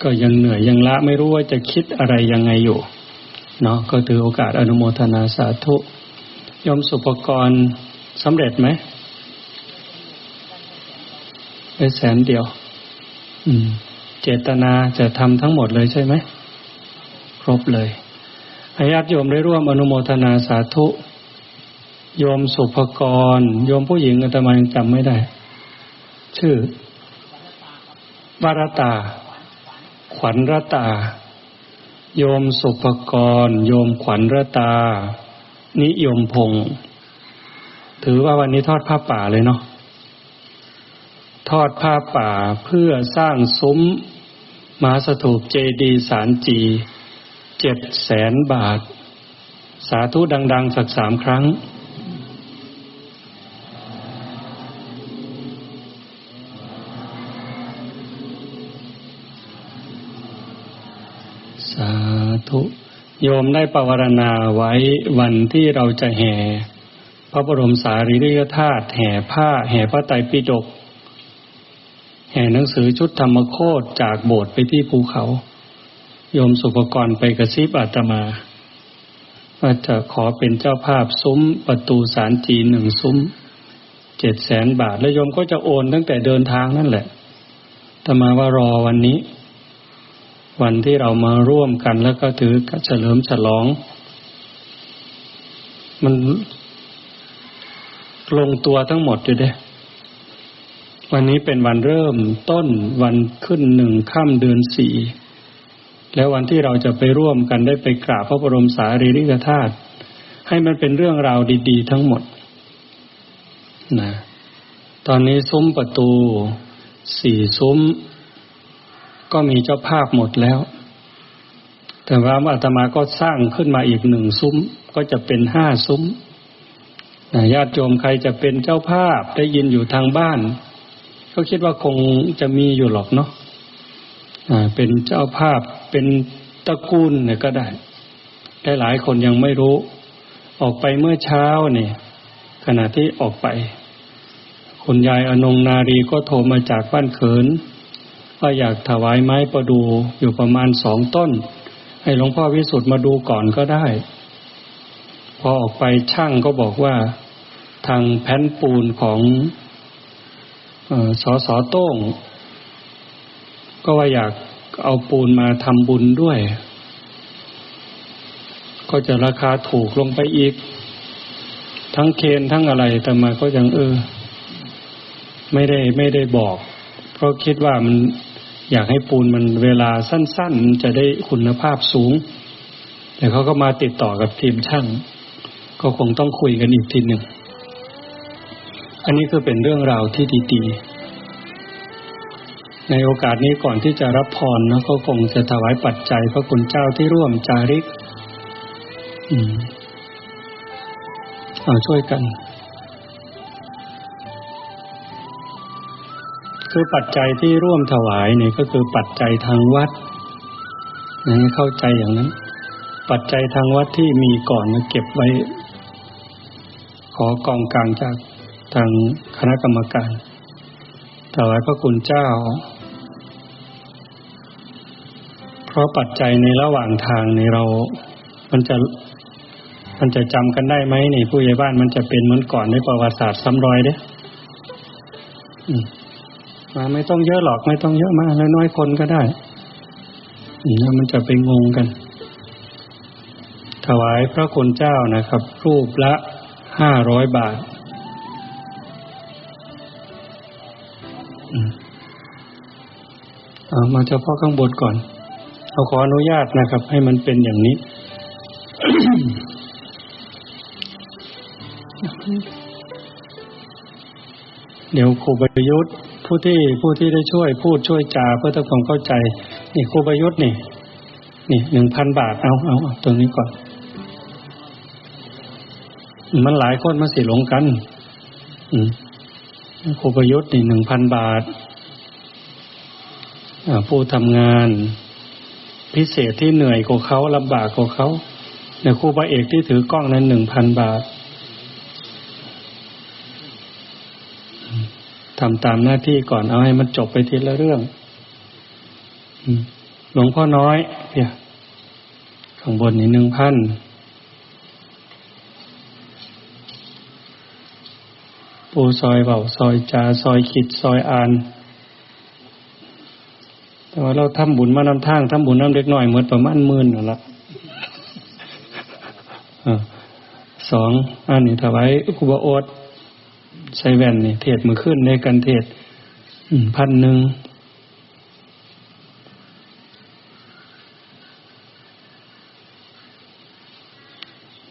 S2: ก็ยังเหนื่อยยังละไม่รู้ว่าจะคิดอะไรยังไงอยู่เนาะก็ถือโอกาสอนุโมทนาสาธุโยมสุภกรสำเร็จไหมได้100,000เดียวเจตนาจะทำทั้งหมดเลยใช่ไหมครบเลยญาติโยมได้ร่วมอนุโมทนาสาธุโยมสุภกรโยมผู้หญิงอาตมายังจำไม่ได้ชื่อวรตาขวัญรตาโยมสุภกรโยมขวัญรตานิยมพงศ์ถือว่าวันนี้ทอดผ้าป่าเลยเนาะทอดผ้าป่าเพื่อสร้างซุ้มมหาสถูปเจดีย์สารจี 700,000 บาทสาธุดังๆสัก3 ครั้งสาธุโยมได้ปวารณาไว้วันที่เราจะแห่พระบรมสารีริกธาตุแห่ผ้าแห่พระไตรปิฎกแห่หนังสือชุดธรรมโคตรจากโบสถ์ไปที่ภูเขาโยมสุภกรไปกระซิบอาตมาว่าจะขอเป็นเจ้าภาพซุ้มประตูศาลจีน1 ซุ้ม 700,000 บาทแล้วโยมก็จะโอนตั้งแต่เดินทางนั่นแหละอาตมาว่ารอวันนี้วันที่เรามาร่วมกันแล้วก็ถือเฉลิมฉลองมันลงตัวทั้งหมดอยู่เด้วันนี้เป็นวันเริ่มต้นวันขึ้น1 ค่ำเดือน 4แล้ววันที่เราจะไปร่วมกันได้ไปกราบพระบรมสารีริกธาตุให้มันเป็นเรื่องราวดีๆทั้งหมดนะตอนนี้ซุ้มประตู4 ซุ้มก็มีเจ้าภาพหมดแล้วแต่ว่าอาตมาก็สร้างขึ้นมาอีก1 ซุ้มก็จะเป็น5 ซุ้มญาติโยมใครจะเป็นเจ้าภาพได้ยินอยู่ทางบ้านก็คิดว่าคงจะมีอยู่หรอกเนาะเป็นเจ้าภาพเป็นตระกูลเนี่ยก็ได้หลายคนยังไม่รู้ออกไปเมื่อเช้าเนี่ยขณะที่ออกไปคุณยายอนงนารีก็โทรมาจากบ้านเขินว่าอยากถวายไม้ประดู่อยู่ประมาณ2 ต้นให้หลวงพ่อวิสุทธิ์มาดูก่อนก็ได้พอออกไปช่างก็บอกว่าทางแผ่นปูนของสส.โต้งก็ว่าอยากเอาปูนมาทำบุญด้วยก็จะราคาถูกลงไปอีกทั้งเคนทั้งอะไรแต่มาก็ยังไม่ได้บอกเพราะคิดว่ามันอยากให้ปูนมันเวลาสั้นๆมันจะได้คุณภาพสูงแต่เขาก็มาติดต่อกับทีมช่างก็คงต้องคุยกันอีกทีหนึ่ง อันนี้คือเป็นเรื่องราวที่ดีๆในโอกาสนี้ก่อนที่จะรับพรนะก็คงจะถวายปัจจัยพระคุณเจ้าที่ร่วมจาริกช่วยกันคือปัจจัยที่ร่วมถวายเนี่ยก็คือปัจจัยทางวัดให้เข้าใจอย่างนั้นปัจจัยทางวัดที่มีก่อนมาเก็บไว้ขอกองกลางจากทางคณะกรรมการถวายพระคุณเจ้าเพราะปัจจัยในระหว่างทางในเรามันจะจำกันได้ไหมนี่ผู้ใหญ่บ้านมันจะเป็นเหมือนก่อนในประวัติศาสตร์ซ้ำรอยเด้มาไม่ต้องเยอะหรอกไม่ต้องเยอะมากน้อยๆคนก็ได้แล้วมันจะไปงงกันถวายพระคุณเจ้านะครับรูปละ500 บาทมาเฉพาะข้างบนก่อนเอาขออนุญาตนะครับให้มันเป็นอย่างนี้ เดี๋ยวครูประยุทธ์ผู้ที่ได้ช่วยพูดช่วยจาเพื่อทำความเข้าใจนี่ครูประยุทธ์นี่ 1,000 บาทเอาตรงนี้ก่อนมันหลายคนมาสิหลงกันครูประยุทธ์นี่ 1,000 บาทผู้ทำงานพิเศษที่เหนื่อยกว่าเขาลำบากกว่าเขาเนี่ยครูพระเอกที่ถือกล้องนั้น 1,000 บาททำตามหน้าที่ก่อนเอาให้มันจบไปทีละเรื่องหลวงพ่อน้อยเนี่ยข้างบนนี่ 1,000 ปูซอยเบาซอยจาซอยขิดซอยอ่านแต่ว่าเราทำบุญมานำทางทำบุญน้ำเล็กน้อยหมดประมาณ10,000นั่นละ2อันนี้ถวายครูบาโอ๊ตใส่แว่นนี่เทศมือขึ้นในกันเทศ1,000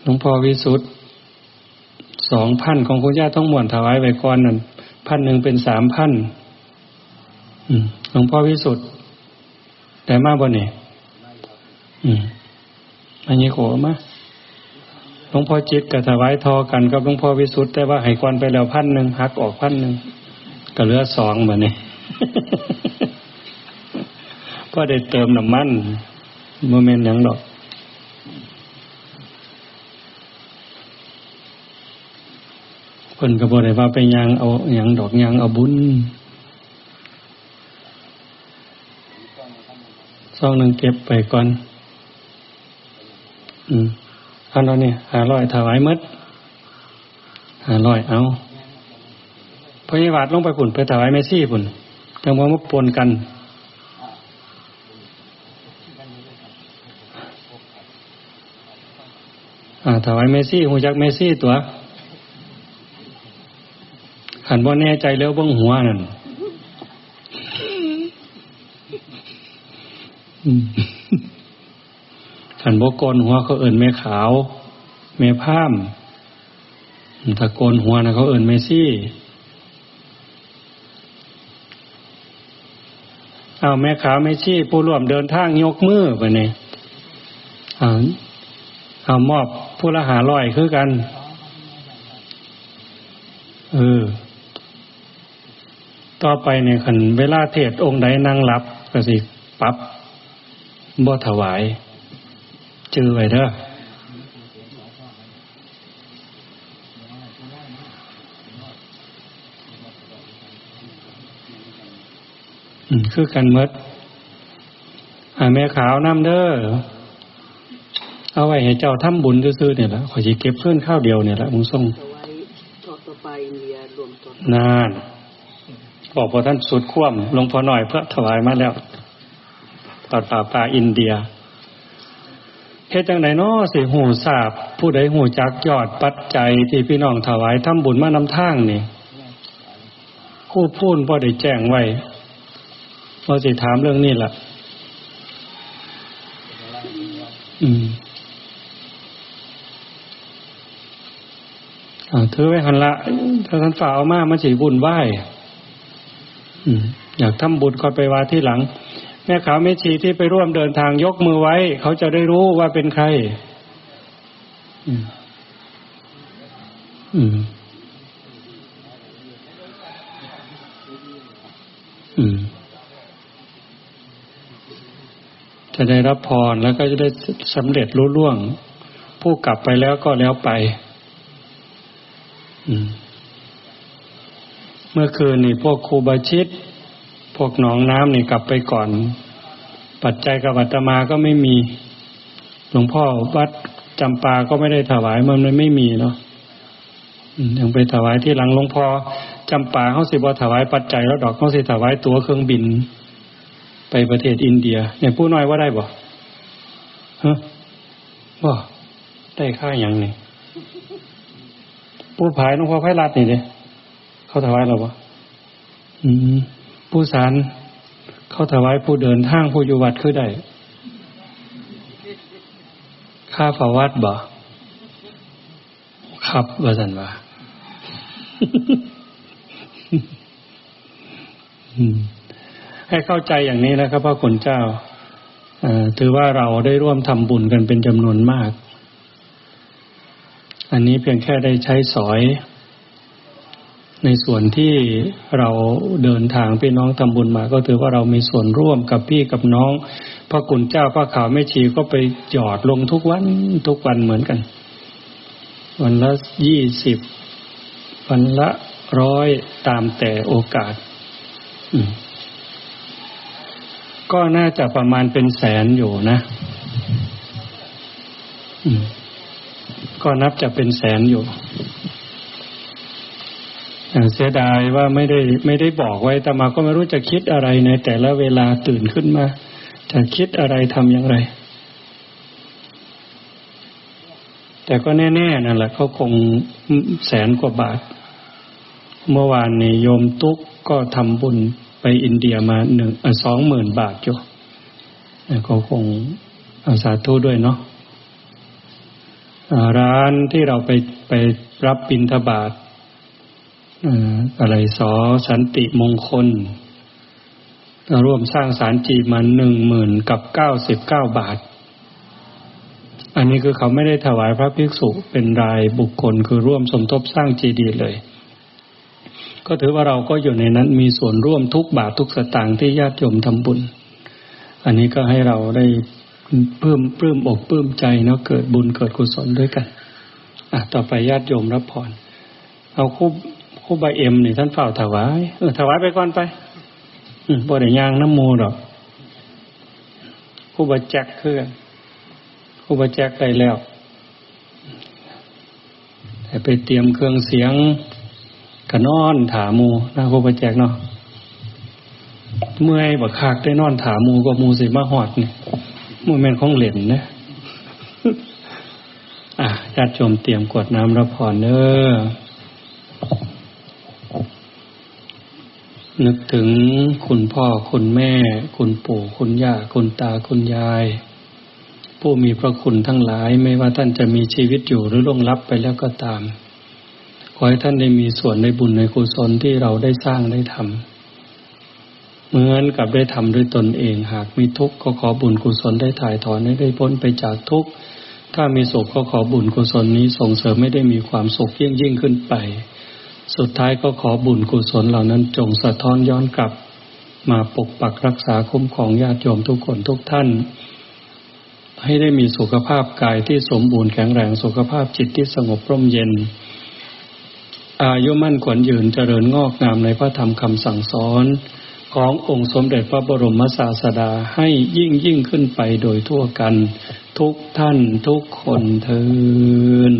S2: หลวงพ่อวิสุทธิ์ 2,000ของคุณย่าต้องม่วนถวายไว้ก่อนนั่น 1,000เป็น 3,000หลวงพ่อวิสุทธิ์ได้มาบ่นี่อันนี้ขอมาหลวงพ่อจิตก็ถวายทอกันกับหลวงพ่อวิสุทธิ์แต่ว่าให้ก่อนไปแล้ว 1,000หักออก 1,000ก็เหลือ2บัดนี้ พอได้เติมน้ำมันบ่แม่นหยังดอกเพิ่นก็บ่ได้ว่าไปย่างเอาหยังดอกย่างเอาบุญซองนึงเก็บไปก่อนอันนั้นนี่500ถวายหมด500เอาพยาบาทลงไปพุ่นไปถวายแม่ซี่พุ่นจังว่ามาปนกันถวายแม่ซี่ฮู้จักแม่ซี่ตัวขันบ่แน่ใจแล้วเบิ่งหัวนั่นขันบ่โกนหัวเขาเอิ้นแม่ขาวแม่พามถ้าโกนหัวนะเขาเอิ้นแม่ซี่แม่ขาวแม่ซี่ผู้ร่วมเดินทางยกมือไปนี่มอบผู้ละ500คือกันต่อไปเนี่ยคันเวลาเทศองค์ใดนั่งหลับก็สิปรับบ่ถวายจื้อไว้เด้อคือกันหมดแม่ขาวนำเด้อเอาไว้ให้เจ้าทำบุญซื่อๆเนี่ยล่ะข้อยสิเก็บเพิ่นข้าวเดียวเนี่ยล่ะมึงส่งต่อไปอินเดียรวมต้นนานบอกพอท่านสุดคว่ำหลวงพ่อหน่อยเพื่อถวายมาแล้วตอดป่าอินเดียเฮ็ดจังได๋น้อสิฮู้ทราบผู้ใดฮู้จักยอดปัจจัยที่พี่น้องถวายทำบุญมานำทางนี่ครูพูนบ่ได้แจ้งไว้ว่าสิถามเรื่องนี้ล่ะ ถือไว้หันละถ้าท่านฝ่าเอามามันสิบุญไหว้อยากทำบุญก็ไปว่าที่หลังแม่ขาวแม่ชีที่ไปร่วมเดินทางยกมือไว้เขาจะได้รู้ว่าเป็นใครจะได้รับพรแล้วก็จะได้สำเร็จลุล่วงผู้กลับไปแล้วก็แล้วไปเมื่อคืนนี่พวกครูบาชิตพวกหนองน้ำนี่กลับไปก่อนปัจจัยกับอาตมาก็ไม่มีหลวงพ่อวัดจำปาก็ไม่ได้ถวายมันไม่มีเนาะยังไปถวายที่หลังหลวงพ่อจำปาเขาสิบ่ถวายปัจจัยแล้วดอกเขาสิถวายตั๋วเครื่องบินไปประเทศอินเดียเนี่ยผู้น้อยว่าได้บ่บ่ได้ค่าอย่างนี้ผู้ผายหลวงพ่อไพรัตน์นี่เด้เขาถวายเราบ่ผู้สารเขาถวายผู้เดินทางผู้อยู่วัดคือได้ค่าฝาวัดบ่ครับว่าซั่นว่าให้เข้าใจอย่างนี้นะครับพระคุณเจ้าถือว่าเราได้ร่วมทำบุญกันเป็นจำนวนมากอันนี้เพียงแค่ได้ใช้สอยในส่วนที่เราเดินทางพี่น้องทำบุญมาก็ถือว่าเรามีส่วนร่วมกับพี่กับน้องพระคุณเจ้าพระขาวแม่ชีก็ไปหยอดลงทุกวันเหมือนกันวันละ20วันละ100ตามแต่โอกาสก็น่าจะประมาณเป็นแสนอยู่นะก็นับจะเป็นแสนอยู่เสียดายว่าไม่ได้บอกไว้แต่มาก็ไม่รู้จะคิดอะไรในแต่ละเวลาตื่นขึ้นมาจะคิดอะไรทำอย่างไรแต่ก็แน่ๆนั่นแหละเขาคงแสนกว่าบาทเมื่อวานนี้โยมตุ๊กก็ทำบุญไปอินเดียมา20,000 บาทอยู่เขาคงสาธุด้วยเนาะร้านที่เราไปรับบิณฑบาตอะไรสอสันติมงคลร่วมสร้างศาลจีบมา10,099 บาทอันนี้คือเขาไม่ได้ถวายพระภิกษุเป็นรายบุคคลคือร่วมสมทบสร้างเจดีย์เลยก็ถือว่าเราก็อยู่ในนั้นมีส่วนร่วมทุกบาททุกสตางค์ที่ญาติโยมทำบุญอันนี้ก็ให้เราได้ปลื้มอกปลื้มใจเนาะเกิดบุญเกิดกุศลด้วยกันต่อไปญาติโยมรับพรเอาคู่ใบเอ็มนี่ท่านเฝ้าถวายถวายไปก่อนไปบ่ได้ย่างน้ำมูดอกคู่ใบแจ็คคือกันคู่ใบแจ็คได้แล้วแต่ไปเตรียมเครื่องเสียงกะนอนถามูนะคู่ใบแจ็คเนาะเมื่อยบักคักได้นอนถามูก็มูสิมาฮอดนี่มูแม่นของเหล่นนะญาติโยมเตรียมกรวดน้ำรับพรเด้อนึกถึงคุณพ่อคุณแม่คุณปู่คุณย่าคุณตาคุณยายผู้มีพระคุณทั้งหลายไม่ว่าท่านจะมีชีวิตอยู่หรือล่วงลับไปแล้วก็ตามขอให้ท่านได้มีส่วนในบุญในกุศลที่เราได้สร้างได้ทำเหมือนกับได้ทำด้วยตนเองหากมีทุกข์ก็ขอบุญกุศลได้ถ่ายถอนให้ได้พ้นไปจากทุกข์ถ้ามีสุขก็ขอบุญกุศลนี้ส่งเสริมให้ได้มีความสุขยิ่งขึ้นไปสุดท้ายก็ขอบุญกุศลเหล่านั้นจงสะท้อนย้อนกลับมาปกปักรักษาคุ้มครองญาติโยมทุกคนทุกท่านให้ได้มีสุขภาพกายที่สมบูรณ์แข็งแรงสุขภาพจิตที่สงบร่มเย็นอายุมั่นขวัญยืนเจริญงอกงามในพระธรรมคำสั่งสอนขององค์สมเด็จพระบรมศาสดาให้ยิ่งขึ้นไปโดยทั่วกันทุกท่านทุกคนเทอญ